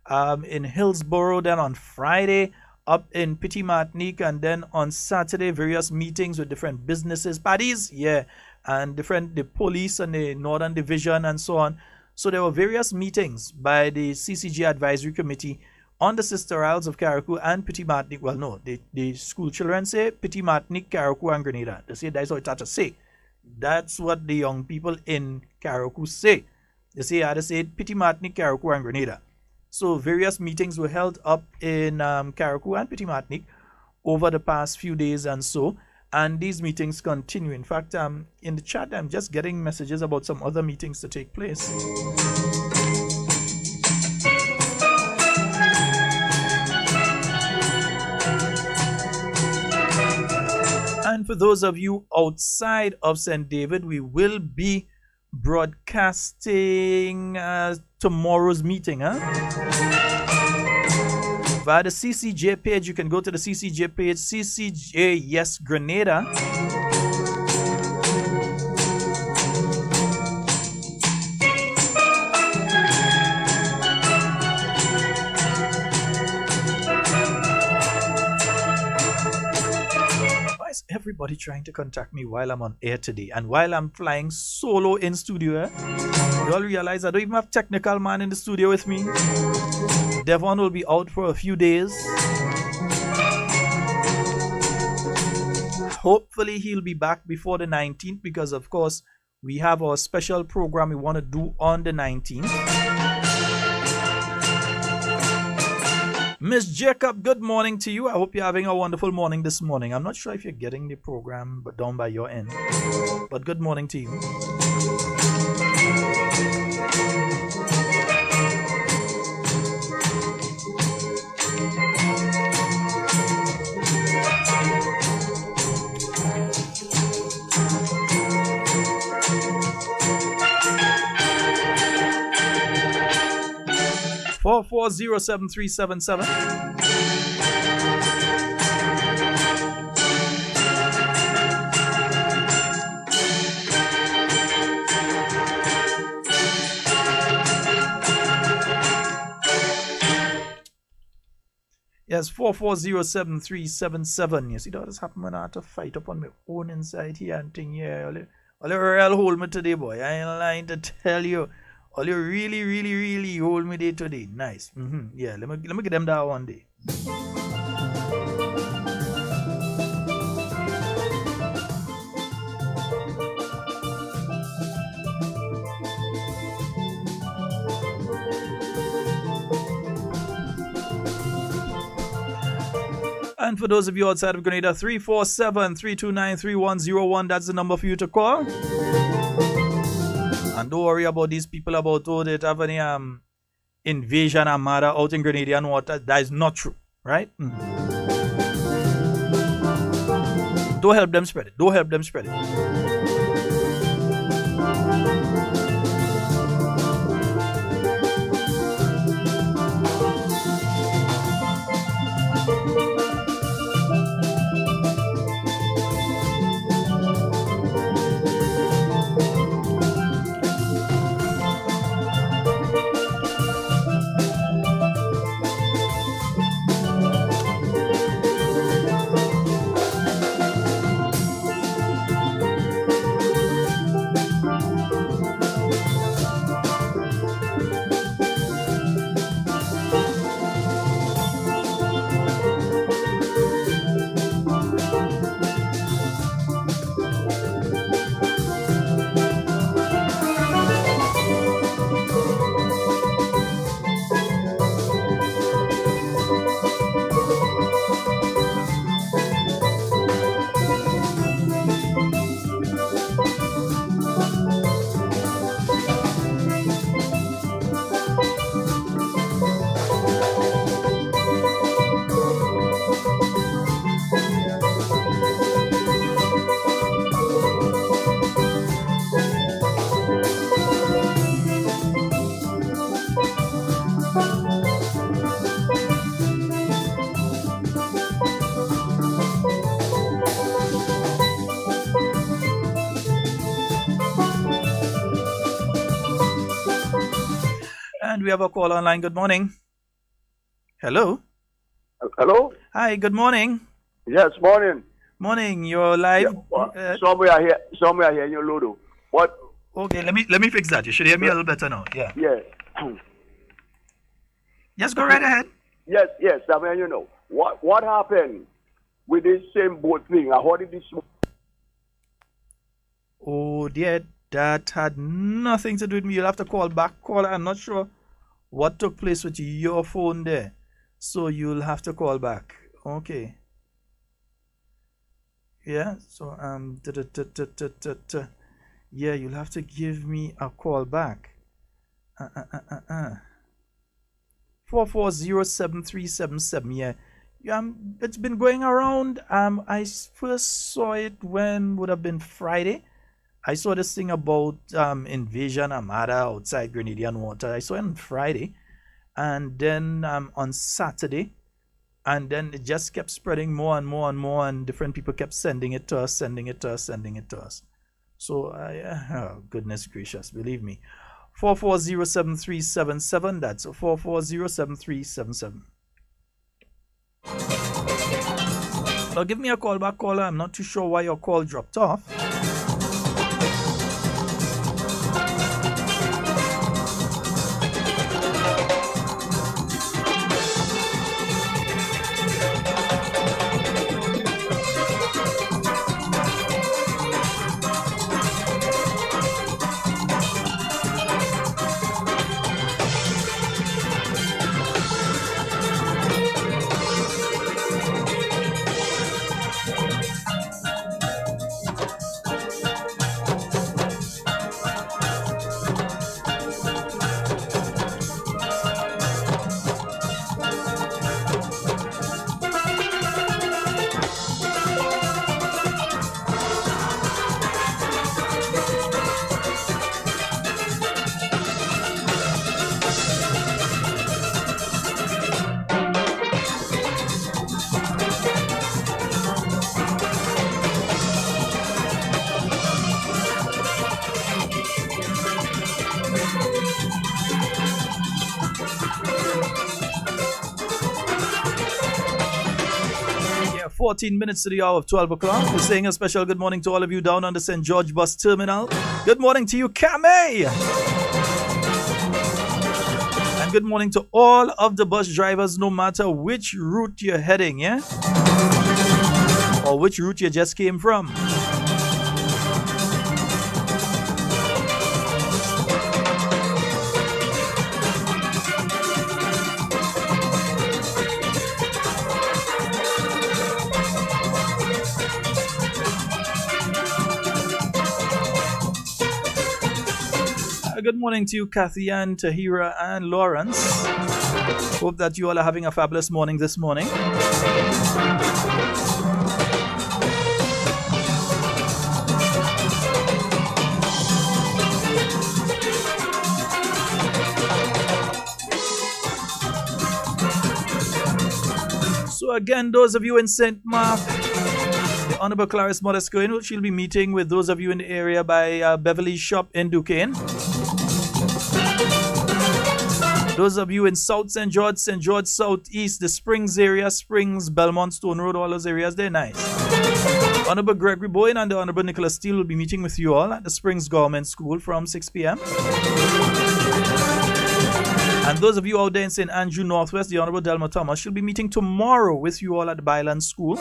in Hillsborough, then on Friday up in Petit Martinique, and then on Saturday various meetings with different businesses, parties, yeah, and the police and the Northern Division and so on. So there were various meetings by the CCG Advisory Committee on the Sister Isles of Carriacou and Petit Martinique. Well, no, the school children say Petit Martinique, Carriacou and Grenada. They say that's what it had to say. That's what the young people in Carriacou say. They say I had to say Petit Martinique, Carriacou and Grenada. So various meetings were held up in Carriacou and Petit Martinique over the past few days and so. And these meetings continue. In fact, in the chat, I'm just getting messages about some other meetings to take place. And for those of you outside of St. David, we will be broadcasting tomorrow's meeting, huh? Via the CCJ page. You can go to the CCJ page, CCJ Yes Grenada. Why is everybody trying to contact me while I'm on air today and while I'm flying solo in studio? You all realize I don't even have technical man in the studio with me. Devon will be out for a few days. Hopefully he'll be back before the 19th, because of course we have our special program we want to do on the 19th. Miss Jacob, good morning to you. I hope you're having a wonderful morning this morning. I'm not sure if you're getting the program down by your end, but good morning to you. 4407377. Yes, 4407377. You see that has happened when I had to fight up on my own inside here and thing here. All you real hold me today, boy. I ain't lying to tell you. All you really hold me there today. Nice. Yeah, let me get them that one day. And for those of you outside of Grenada, 347-329-3101, that's the number for you to call. And don't worry about these people about, oh, they have any invasion armada out in Grenadian water. That is not true, right? Don't help them spread it. Don't help them spread it. We have a call online. Good morning. Hello. Hello. Hi. Good morning. Yes, morning. Morning. You're live. Yeah, somewhere here in your Ludo. What? Okay. Let me fix that. You should hear me a little better now. Yeah. Yeah. Yes. Go right ahead. Yes. I mean, you know what happened with this same boat thing. I heard it this. Oh dear, that had nothing to do with me. You'll have to call back. Caller, I'm not sure what took place with your phone there, so you'll have to call back. Okay. Yeah. So yeah, you'll have to give me a call back. 4407377. Yeah, It's been going around. I first saw it when would have been Friday. I saw this thing about Invasion Armada outside Grenadian Water. I saw it on Friday, and then on Saturday, and then it just kept spreading more and more and more, and different people kept sending it to us. So, oh, goodness gracious, believe me. 4407377. That's 4407377. Well, give me a call back, caller. I'm not too sure why your call dropped off. Yeah, 14 minutes to the hour of 12 o'clock. We're saying a special good morning to all of you down on the St. George Bus Terminal. Good morning to you, Kame! And good morning to all of the bus drivers, no matter which route you're heading, yeah? Or which route you just came from. Good morning to you, Kathy Ann, Tahira, and Lawrence. Hope that you all are having a fabulous morning this morning. So again, those of you in St. Mark, the Honorable Clarice Modescoin, she'll be meeting with those of you in the area by Beverly's shop in Duquesne. Those of you in South St. George, Southeast, the Springs area, Springs, Belmont, Stone Road, all those areas, they're nice. Honorable Gregory Boyne and the Honorable Nicholas Steele will be meeting with you all at the Springs Government School from 6 p.m. And those of you out there in St. Andrew Northwest, the Honorable Delma Thomas, she'll be meeting tomorrow with you all at the Byland School.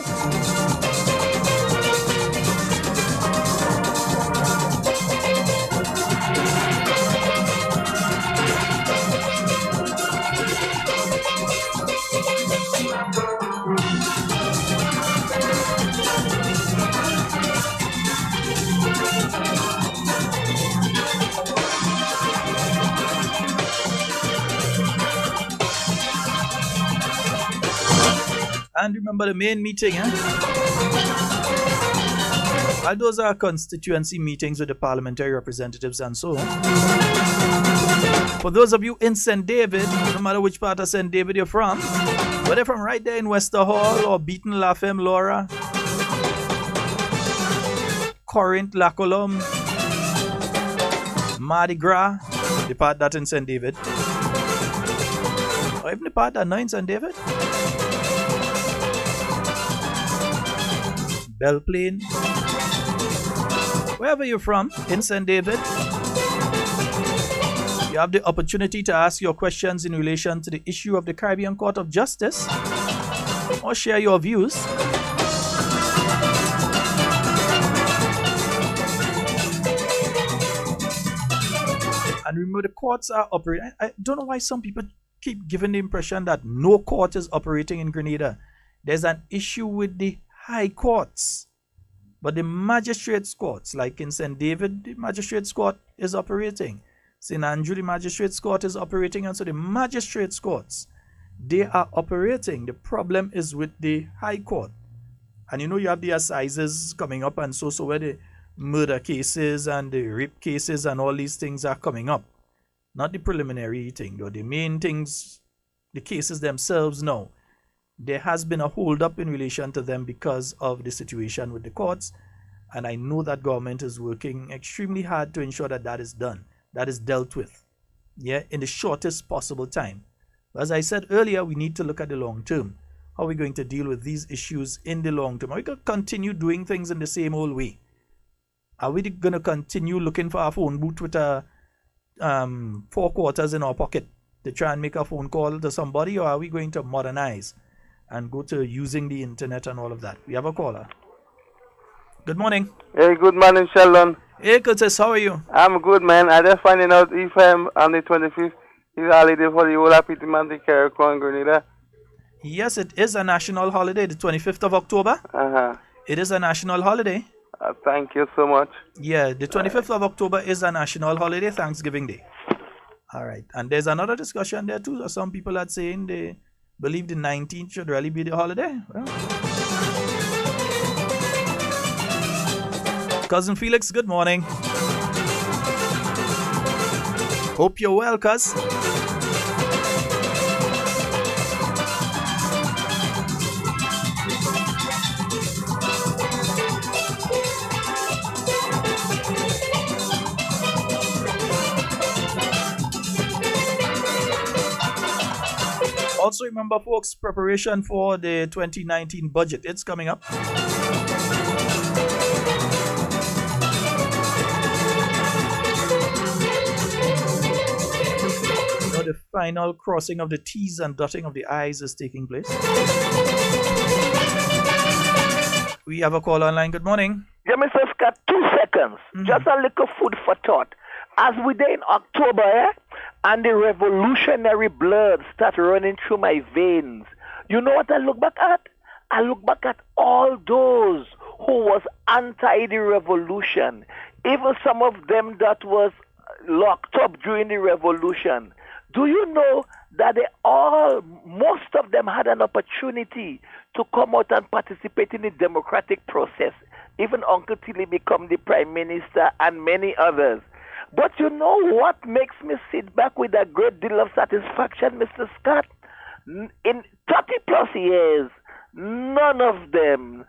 And remember the main meeting, All those are constituency meetings with the parliamentary representatives and so on. For those of you in St. David, no matter which part of St. David you're from, whether from right there in Wester Hall or Beaton, Lafayette, Laura, Corinth, La Colombe, Mardi Gras, the part that in St. David, or even the part that not in St. David, Belle Plaine, wherever you're from in St. David, you have the opportunity to ask your questions in relation to the issue of the Caribbean Court of Justice or share your views. And remember, the courts are operating. I don't know why some people keep giving the impression that no court is operating in Grenada. There's an issue with the high courts, but the magistrates courts, like in St. David, the magistrates court is operating. St. Andrew, the magistrates court is operating, and so the magistrates courts, They are operating. The problem is with the High Court. And you have the assizes coming up, and so where the murder cases and the rape cases and all these things are coming up. Not the preliminary thing, though. The main things, the cases themselves, no. There has been a hold up in relation to them because of the situation with the courts. And I know that government is working extremely hard to ensure that that is done, that is dealt with, in the shortest possible time. As I said earlier, we need to look at the long term. How are we going to deal with these issues in the long term? Are we going to continue doing things in the same old way? Are we going to continue looking for our phone booth with a 4 quarters in our pocket to try and make a phone call to somebody? Or are we going to modernize and go to using the internet and all of that? We have a caller. Good morning. Hey, good morning, Sheldon. Hey, Curtis, how are you? I'm good, man. I just finding out if I'm on the 25th is holiday for the whole of Pitimanti, Carriacou, and Grenada. Yes, it is a national holiday, the 25th of October. It is a national holiday. Thank you so much. Yeah, the 25th of October is a national holiday, Thanksgiving Day. All right. And there's another discussion there too. Some people are saying they believe the 19th should really be the holiday. Well. Cousin Felix, good morning. Hope you're well, cuz. Also remember, folks, preparation for the 2019 budget. It's coming up. The final crossing of the T's and dotting of the I's is taking place. We have a call online. Good morning. Yeah, Mr. Scott, 2 seconds. Just a little food for thought. As we're there in October, and the revolutionary blood start running through my veins, you know what I look back at? I look back at all those who was anti the revolution, even some of them that was locked up during the revolution. Do you know that most of them had an opportunity to come out and participate in the democratic process? Even Uncle Tilly become the prime minister and many others. But you know what makes me sit back with a great deal of satisfaction, Mr. Scott? In 30 plus years, none of them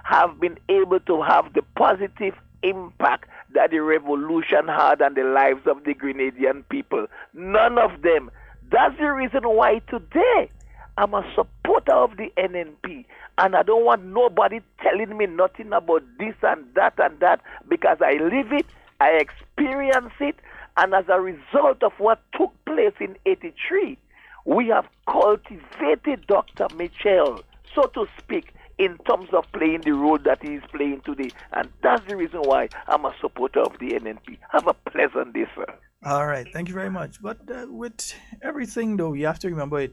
have been able to have the positive impact that the revolution had on the lives of the Grenadian people. None of them. That's the reason why today I'm a supporter of the NNP, and I don't want nobody telling me nothing about this and that, because I live it, I experience it, and as a result of what took place in '83, we have cultivated Dr. Mitchell, so to speak, in terms of playing the role that he is playing today. And that's the reason why I'm a supporter of the NNP. Have a pleasant day, sir. All right. Thank you very much. But with everything, though, you have to remember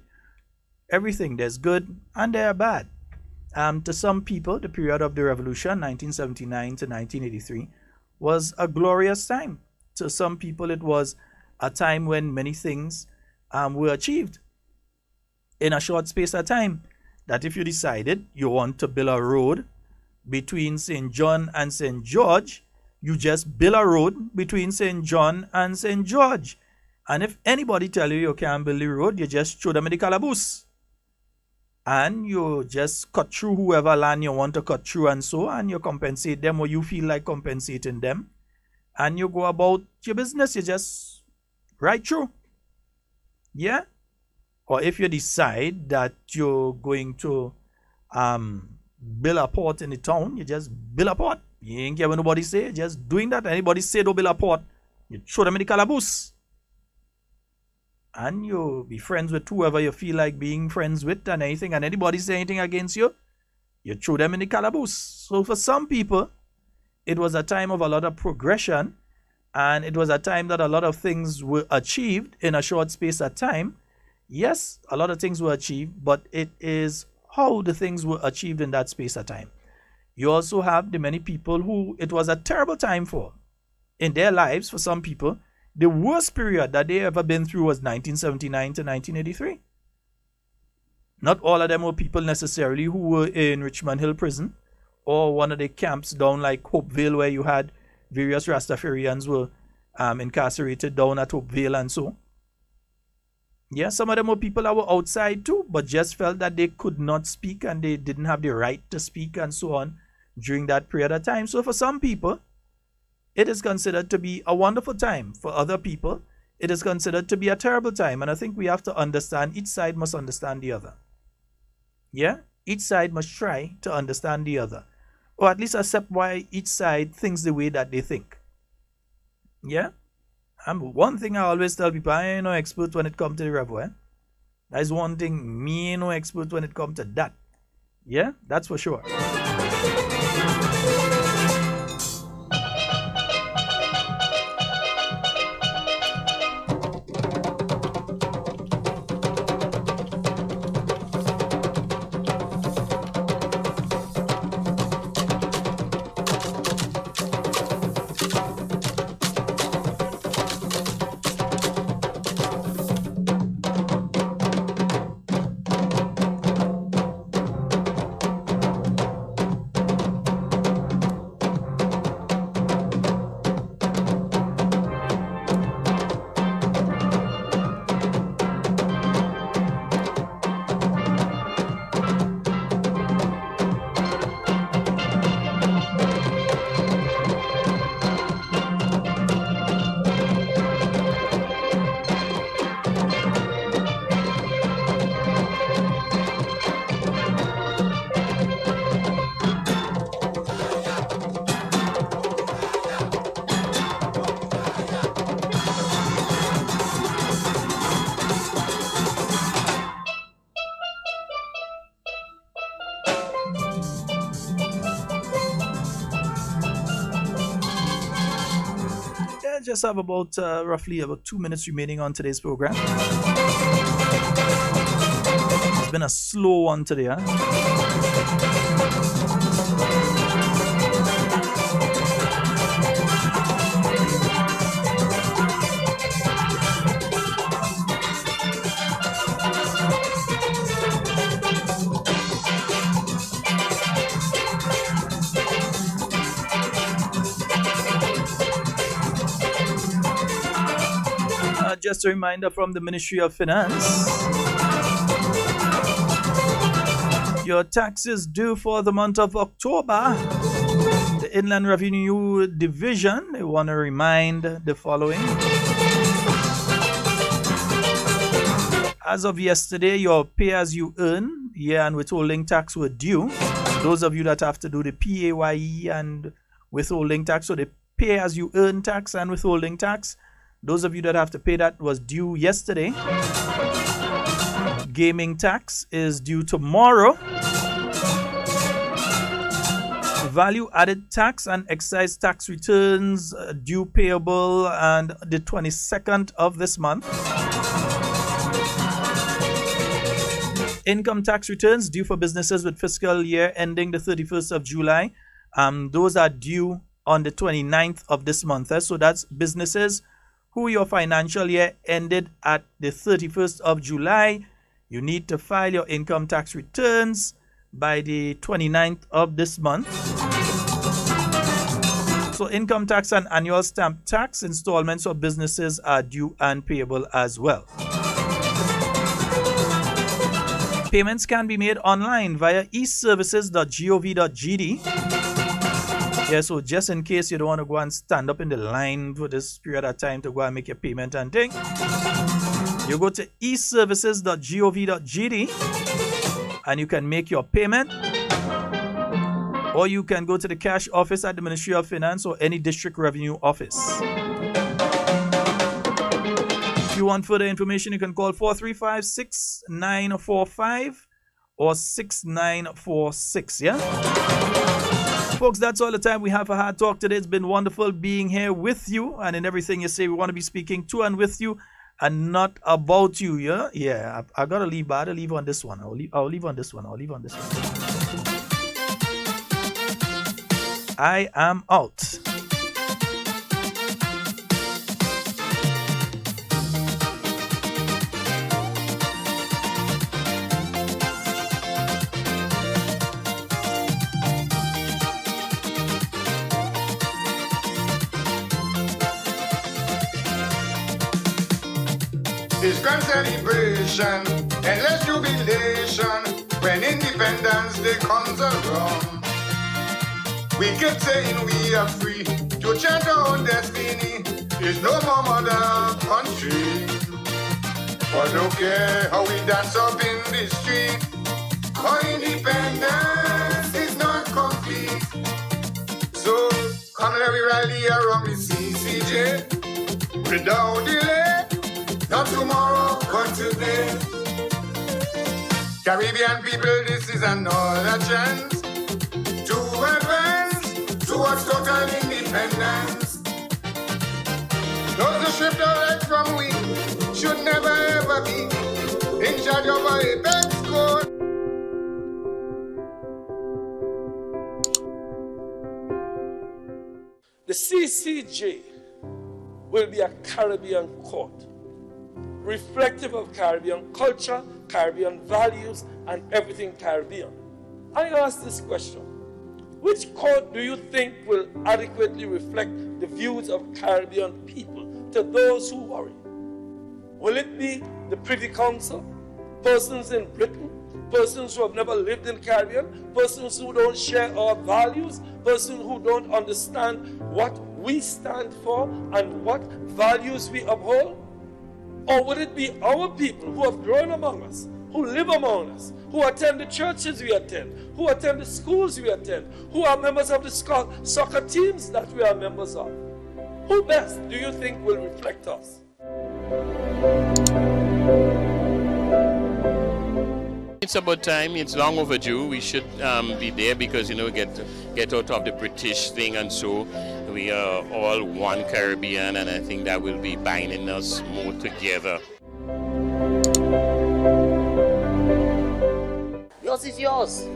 everything, there's good and there are bad. To some people, the period of the revolution, 1979 to 1983, was a glorious time. To some people, it was a time when many things were achieved in a short space of time. That if you decided you want to build a road between St. John and St. George, you just build a road between St. John and St. George. And if anybody tell you can't build the road, you just throw them in the calaboose. And you just cut through whoever land you want to cut through and so, and you compensate them or you feel like compensating them. And you go about your business, you just right through. Yeah? Or if you decide that you're going to build a port in the town, you just build a port. You ain't care what nobody say, just doing that. Anybody say don't build a port, you throw them in the calaboose. And you be friends with whoever you feel like being friends with and anything. And anybody say anything against you, you throw them in the calaboose. So for some people, it was a time of a lot of progression. And it was a time that a lot of things were achieved in a short space of time. Yes, a lot of things were achieved, but it is how the things were achieved in that space of time. You also have the many people who it was a terrible time for. In their lives, for some people, the worst period that they ever been through was 1979 to 1983. Not all of them were people necessarily who were in Richmond Hill Prison or one of the camps down like Hopevale, where you had various Rastafarians were incarcerated down at Hopevale and so. Yeah, some of them were people that were outside too, but just felt that they could not speak and they didn't have the right to speak and so on during that period of time. So for some people, it is considered to be a wonderful time. For other people, it is considered to be a terrible time. And I think we have to understand, each side must understand the other. Yeah? Each side must try to understand the other. Or at least accept why each side thinks the way that they think. Yeah? And one thing I always tell people, I ain't no expert when it comes to the revo. That is one thing, me ain't no expert when it comes to that. Yeah? That's for sure. Just have about roughly about 2 minutes remaining on today's program. It's been a slow one today, huh? Just a reminder from the Ministry of Finance. Your taxes due for the month of October. The Inland Revenue Division, they want to remind the following. As of yesterday, your pay-as-you-earn year and withholding tax were due. Those of you that have to do the PAYE and withholding tax, so the pay-as-you-earn tax and withholding tax, those of you that have to pay that was due yesterday. Gaming tax is due tomorrow. Value added tax and excise tax returns due payable on the 22nd of this month. Income tax returns due for businesses with fiscal year ending the 31st of July. Those are due on the 29th of this month. So that's businesses who your financial year ended at the 31st of July. You need to file your income tax returns by the 29th of this month. So income tax and annual stamp tax installments for businesses are due and payable as well. Payments can be made online via eservices.gov.gd. Yeah, so just in case you don't want to go and stand up in the line for this period of time to go and make your payment and thing, you go to eservices.gov.gd and you can make your payment, or you can go to the cash office at the Ministry of Finance or any district revenue office. If you want further information, you can call 435-6945 or 6946, yeah? Folks, that's all the time we have for Hard Talk today. It's been wonderful being here with you, and in everything you say, we want to be speaking to and with you and not about you, yeah? Yeah, I gotta leave, but I'll leave on this one. I'll leave on this one. I am out. It's grand celebration, endless jubilation when Independence Day comes around. We keep saying we are free to chant our own destiny. There's no more mother country. But don't care how we dance up in the street, our independence is not complete. So come let me rally around the CCJ without delay. Not tomorrow, but today. Caribbean people, this is another chance to advance towards total independence. Those who shift our right from we should never ever be in charge of our apex code. The CCJ will be a Caribbean court, reflective of Caribbean culture, Caribbean values, and everything Caribbean. I ask this question: which court do you think will adequately reflect the views of Caribbean people to those who worry? Will it be the Privy Council, persons in Britain, persons who have never lived in the Caribbean, persons who don't share our values, persons who don't understand what we stand for and what values we uphold? Or would it be our people who have grown among us, who live among us, who attend the churches we attend, who attend the schools we attend, who are members of the soccer teams that we are members of? Who best do you think will reflect us? It's about time. It's long overdue. We should be there because, you know, get out of the British thing, and so we are all one Caribbean, and I think that will be binding us more together. Yours is yours.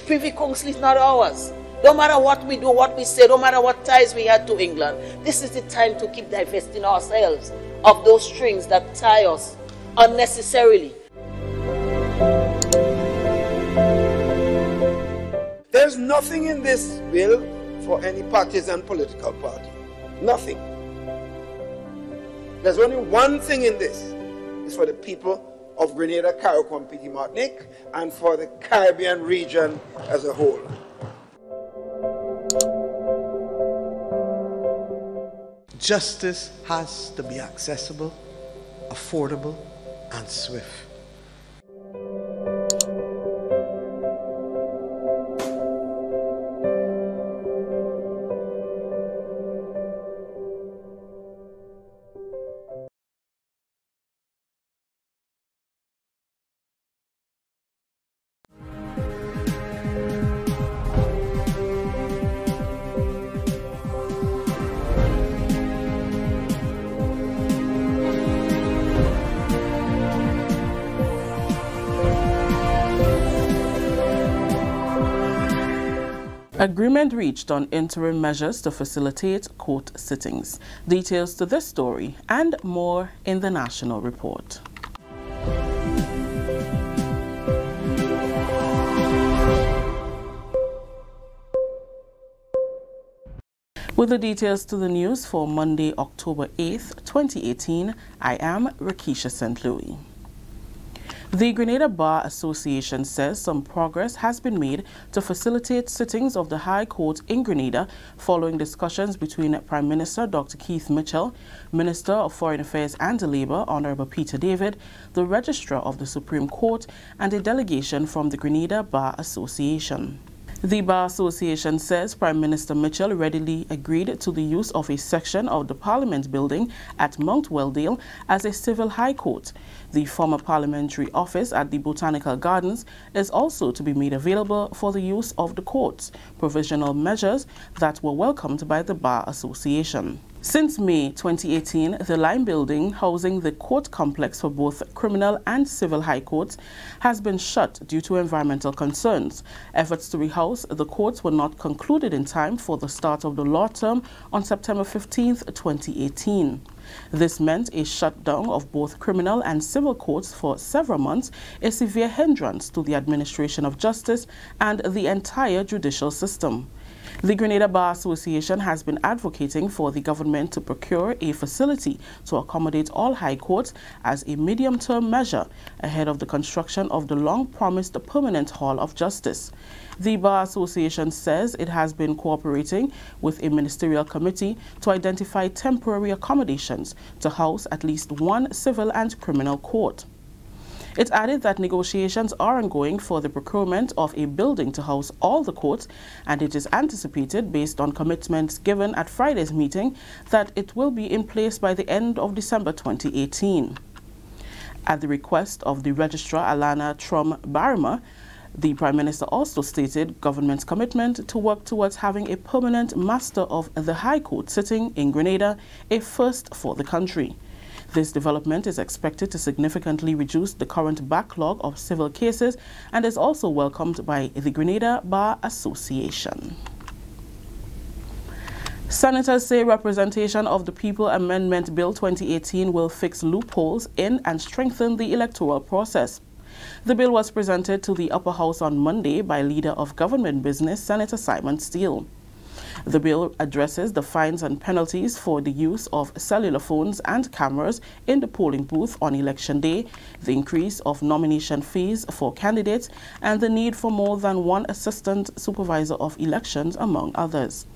Privy Council is not ours. No matter what we do, what we say, no matter what ties we had to England, this is the time to keep divesting ourselves of those strings that tie us unnecessarily. There's nothing in this bill for any partisan political party. Nothing. There's only one thing in this. It's for the people of Grenada, Carriacou, Petit Martinique, and for the Caribbean region as a whole. Justice has to be accessible, affordable, and swift. Agreement reached on interim measures to facilitate court sittings. Details to this story and more in the National Report. With the details to the news for Monday, October 8th, 2018, I am Rakisha St. Louis. The Grenada Bar Association says some progress has been made to facilitate sittings of the High Court in Grenada following discussions between Prime Minister Dr. Keith Mitchell, Minister of Foreign Affairs and Labour Honourable Peter David, the Registrar of the Supreme Court, and a delegation from the Grenada Bar Association. The Bar Association says Prime Minister Mitchell readily agreed to the use of a section of the Parliament building at Mount Welldale as a civil high court. The former parliamentary office at the Botanical Gardens is also to be made available for the use of the courts, provisional measures that were welcomed by the Bar Association. Since May 2018, the Lime Building, housing the court complex for both criminal and civil high courts, has been shut due to environmental concerns. Efforts to rehouse the courts were not concluded in time for the start of the law term on September 15, 2018. This meant a shutdown of both criminal and civil courts for several months, a severe hindrance to the administration of justice and the entire judicial system. The Grenada Bar Association has been advocating for the government to procure a facility to accommodate all high courts as a medium-term measure ahead of the construction of the long-promised permanent Hall of Justice. The Bar Association says it has been cooperating with a ministerial committee to identify temporary accommodations to house at least one civil and criminal court. It added that negotiations are ongoing for the procurement of a building to house all the courts, and it is anticipated, based on commitments given at Friday's meeting, that it will be in place by the end of December 2018. At the request of the Registrar Alana Trum-Barima, the Prime Minister also stated government's commitment to work towards having a permanent Master of the High Court sitting in Grenada, a first for the country. This development is expected to significantly reduce the current backlog of civil cases and is also welcomed by the Grenada Bar Association. Senators say Representation of the People Amendment Bill 2018 will fix loopholes in and strengthen the electoral process. The bill was presented to the Upper House on Monday by Leader of Government Business, Senator Simon Steele. The bill addresses the fines and penalties for the use of cellular phones and cameras in the polling booth on election day, the increase of nomination fees for candidates, and the need for more than one assistant supervisor of elections, among others.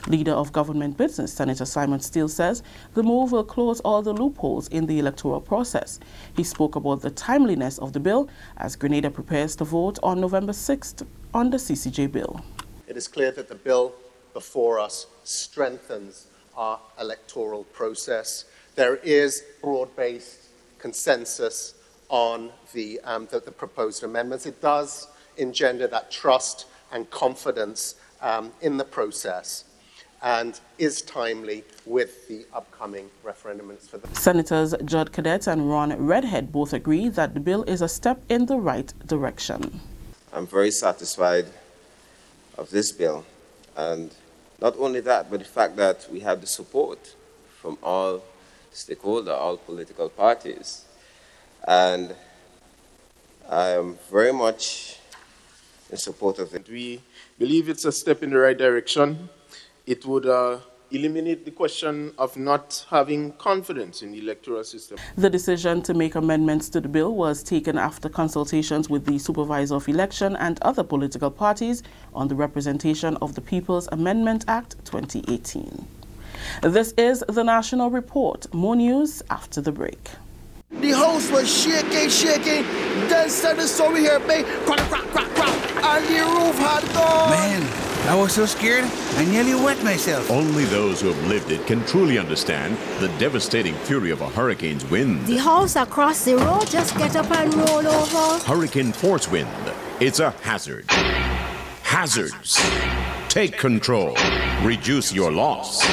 Leader of Government Business, Senator Simon Steele, says the move will close all the loopholes in the electoral process. He spoke about the timeliness of the bill as Grenada prepares to vote on November 6th on the CCJ bill. It is clear that the bill before us strengthens our electoral process. There is broad-based consensus on the proposed amendments. It does engender that trust and confidence in the process and is timely with the upcoming referendum. Senators Judd Cadet and Ron Redhead both agree that the bill is a step in the right direction. I'm very satisfied of this bill, and not only that, but the fact that we have the support from all stakeholders, all political parties. And I am very much in support of it. We believe it's a step in the right direction. It would eliminate the question of not having confidence in the electoral system. The decision to make amendments to the bill was taken after consultations with the Supervisor of Election and other political parties on the Representation of the People's Amendment Act 2018. This is the National Report. More news after the break. The house was shaking. Then suddenly saw we hear bang, crack, and the roof had gone. Man, I was so scared, I nearly wet myself. Only those who have lived it can truly understand the devastating fury of a hurricane's wind. The house across the road just get up and roll over. Hurricane force wind. It's a hazard. Hazards. Take control. Reduce your loss.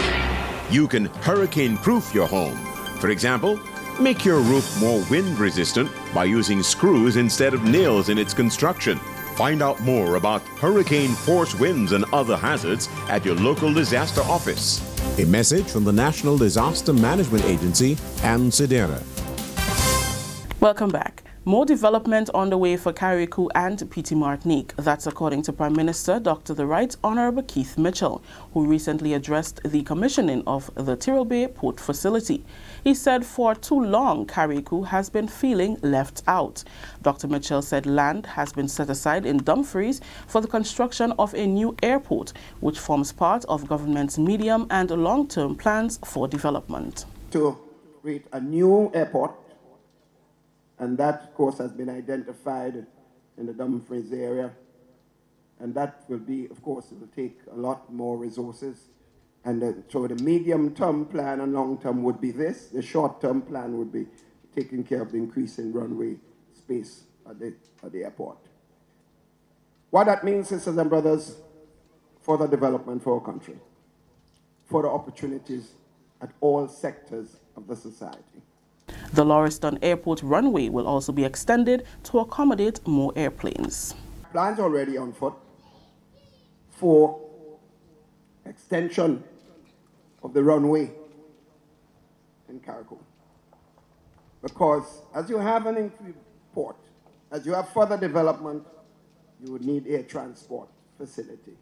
You can hurricane-proof your home. For example, make your roof more wind-resistant by using screws instead of nails in its construction. Find out more about hurricane force winds and other hazards at your local disaster office. A message from the National Disaster Management Agency and Sedera. Welcome back. More development on the way for Carriacou and Petite Martinique. That's according to Prime Minister Dr. the Right Honorable Keith Mitchell, who recently addressed the commissioning of the Tyrrell Bay Port Facility. He said for too long, Carriacou has been feeling left out. Dr. Mitchell said land has been set aside in Dumfries for the construction of a new airport, which forms part of government's medium and long-term plans for development. To create a new airport, and that, of course, has been identified in the Dumfries area. And that will be, of course, it will take a lot more resources. And so the medium-term plan and long-term would be this. The short-term plan would be taking care of the increase in runway space at the airport. What that means, sisters and brothers, for the development for our country, for the opportunities at all sectors of the society. The Lauriston Airport runway will also be extended to accommodate more airplanes. Plans already on foot for extension of the runway in Carriacou. Because as you have an port, as you have further development, you would need air transport facility.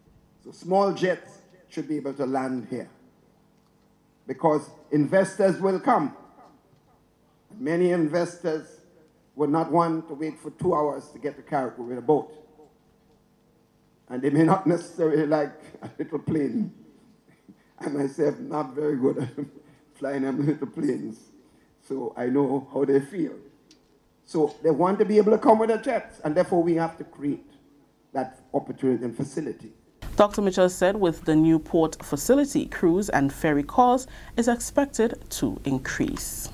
So small jets should be able to land here because investors will come. Many investors would not want to wait for 2 hours to get to Carriacou with a boat. And they may not necessarily like a little plane. I myself not very good at flying them little planes. So I know how they feel. So they want to be able to come with the jets, and therefore we have to create that opportunity and facility. Dr. Mitchell said with the new port facility, cruise and ferry calls is expected to increase.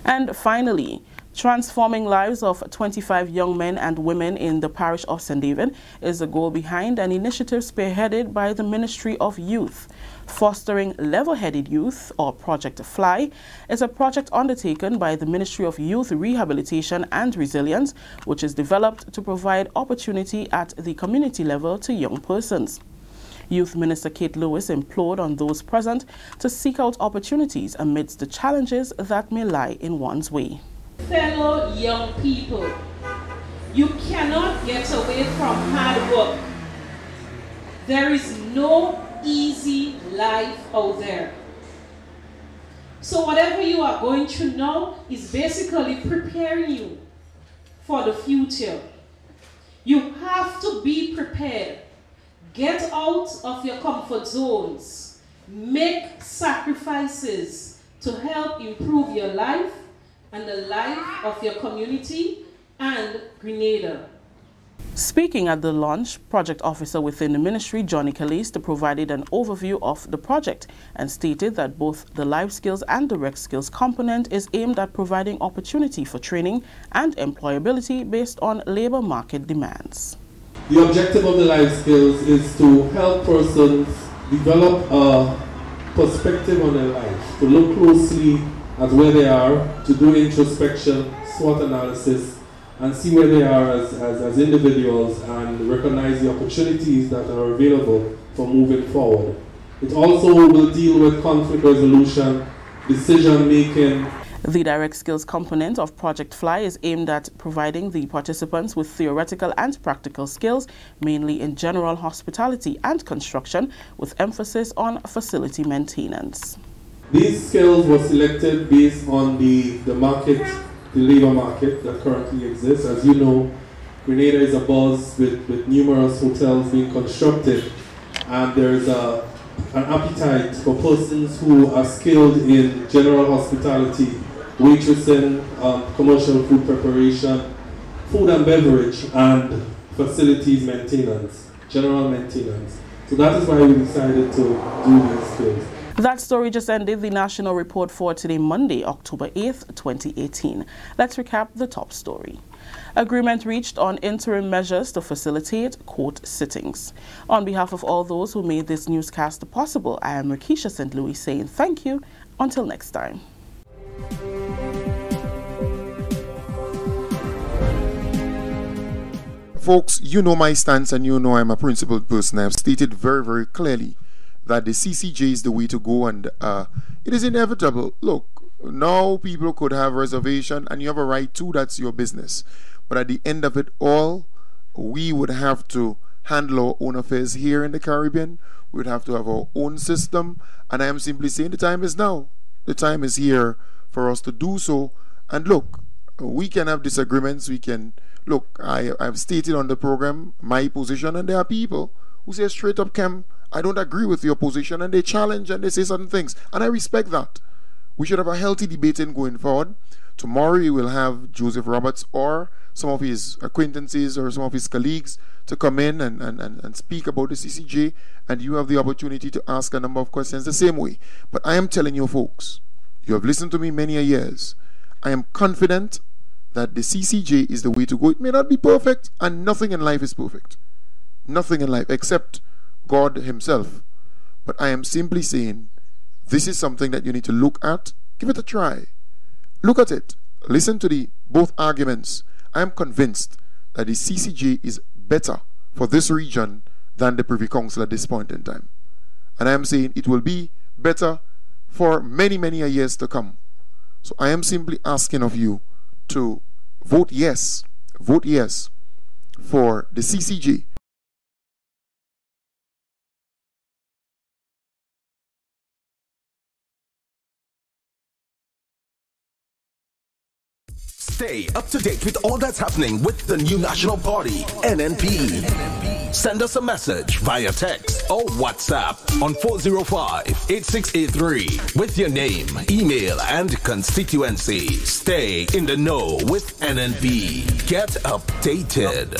And finally, transforming lives of 25 young men and women in the parish of St. David is the goal behind an initiative spearheaded by the Ministry of Youth. Fostering Level-Headed Youth, or Project FLY, is a project undertaken by the Ministry of Youth Rehabilitation and Resilience, which is developed to provide opportunity at the community level to young persons. Youth Minister Kate Lewis implored on those present to seek out opportunities amidst the challenges that may lie in one's way. Fellow young people, you cannot get away from hard work. There is no easy life out there. So whatever you are going through now is basically preparing you for the future. You have to be prepared. Get out of your comfort zones. Make sacrifices to help improve your life and the life of your community and Grenada. Speaking at the launch, project officer within the ministry, Johnny Caliste, provided an overview of the project and stated that both the life skills and direct skills component is aimed at providing opportunity for training and employability based on labor market demands. The objective of the life skills is to help persons develop a perspective on their life, to look closely at where they are, to do introspection, SWOT analysis, and see where they are as individuals and recognize the opportunities that are available for moving forward. It also will deal with conflict resolution, decision making. The direct skills component of Project FLY is aimed at providing the participants with theoretical and practical skills, mainly in general hospitality and construction, with emphasis on facility maintenance. These skills were selected based on the market, the labor market that currently exists. As you know, Grenada is abuzz with numerous hotels being constructed, and there's an appetite for persons who are skilled in general hospitality, waitressing, commercial food preparation, food and beverage, and facilities maintenance, general maintenance. So that is why we decided to do these skills. That story just ended the national report for today, Monday, October 8th, 2018. Let's recap the top story. Agreement reached on interim measures to facilitate court sittings. On behalf of all those who made this newscast possible, I am Rakisha St. Louis saying thank you. Until next time. Folks, you know my stance and you know I'm a principled person. I have stated very, very clearly that the CCJ is the way to go, and it is inevitable. Look, now people could have reservation and you have a right to, that's your business. But at the end of it all, we would have to handle our own affairs here in the Caribbean. We would have to have our own system, and I am simply saying the time is now. The time is here for us to do so. And look, we can have disagreements. We can look, I've stated on the program my position, and there are people who say straight up, Kem, I don't agree with your position, and they challenge and they say certain things, and I respect that. We should have a healthy debating going forward. Tomorrow we will have Joseph Roberts or some of his acquaintances or some of his colleagues to come in and speak about the CCJ, and you have the opportunity to ask a number of questions the same way. But I am telling you folks, you have listened to me many a years. I am confident that the CCJ is the way to go. It may not be perfect, and nothing in life is perfect. Nothing in life except God himself. But I am simply saying this is something that you need to look at. Give it a try. Look at it. Listen to the both arguments. I am convinced that the CCJ is better for this region than the Privy Council at this point in time. And I am saying it will be better for many, many years to come. So I am simply asking of you to vote yes for the CCJ. Stay up to date with all that's happening with the new National Party, NNP. Send us a message via text or WhatsApp on 405-8683 with your name, email, and constituency. Stay in the know with NNP. Get updated.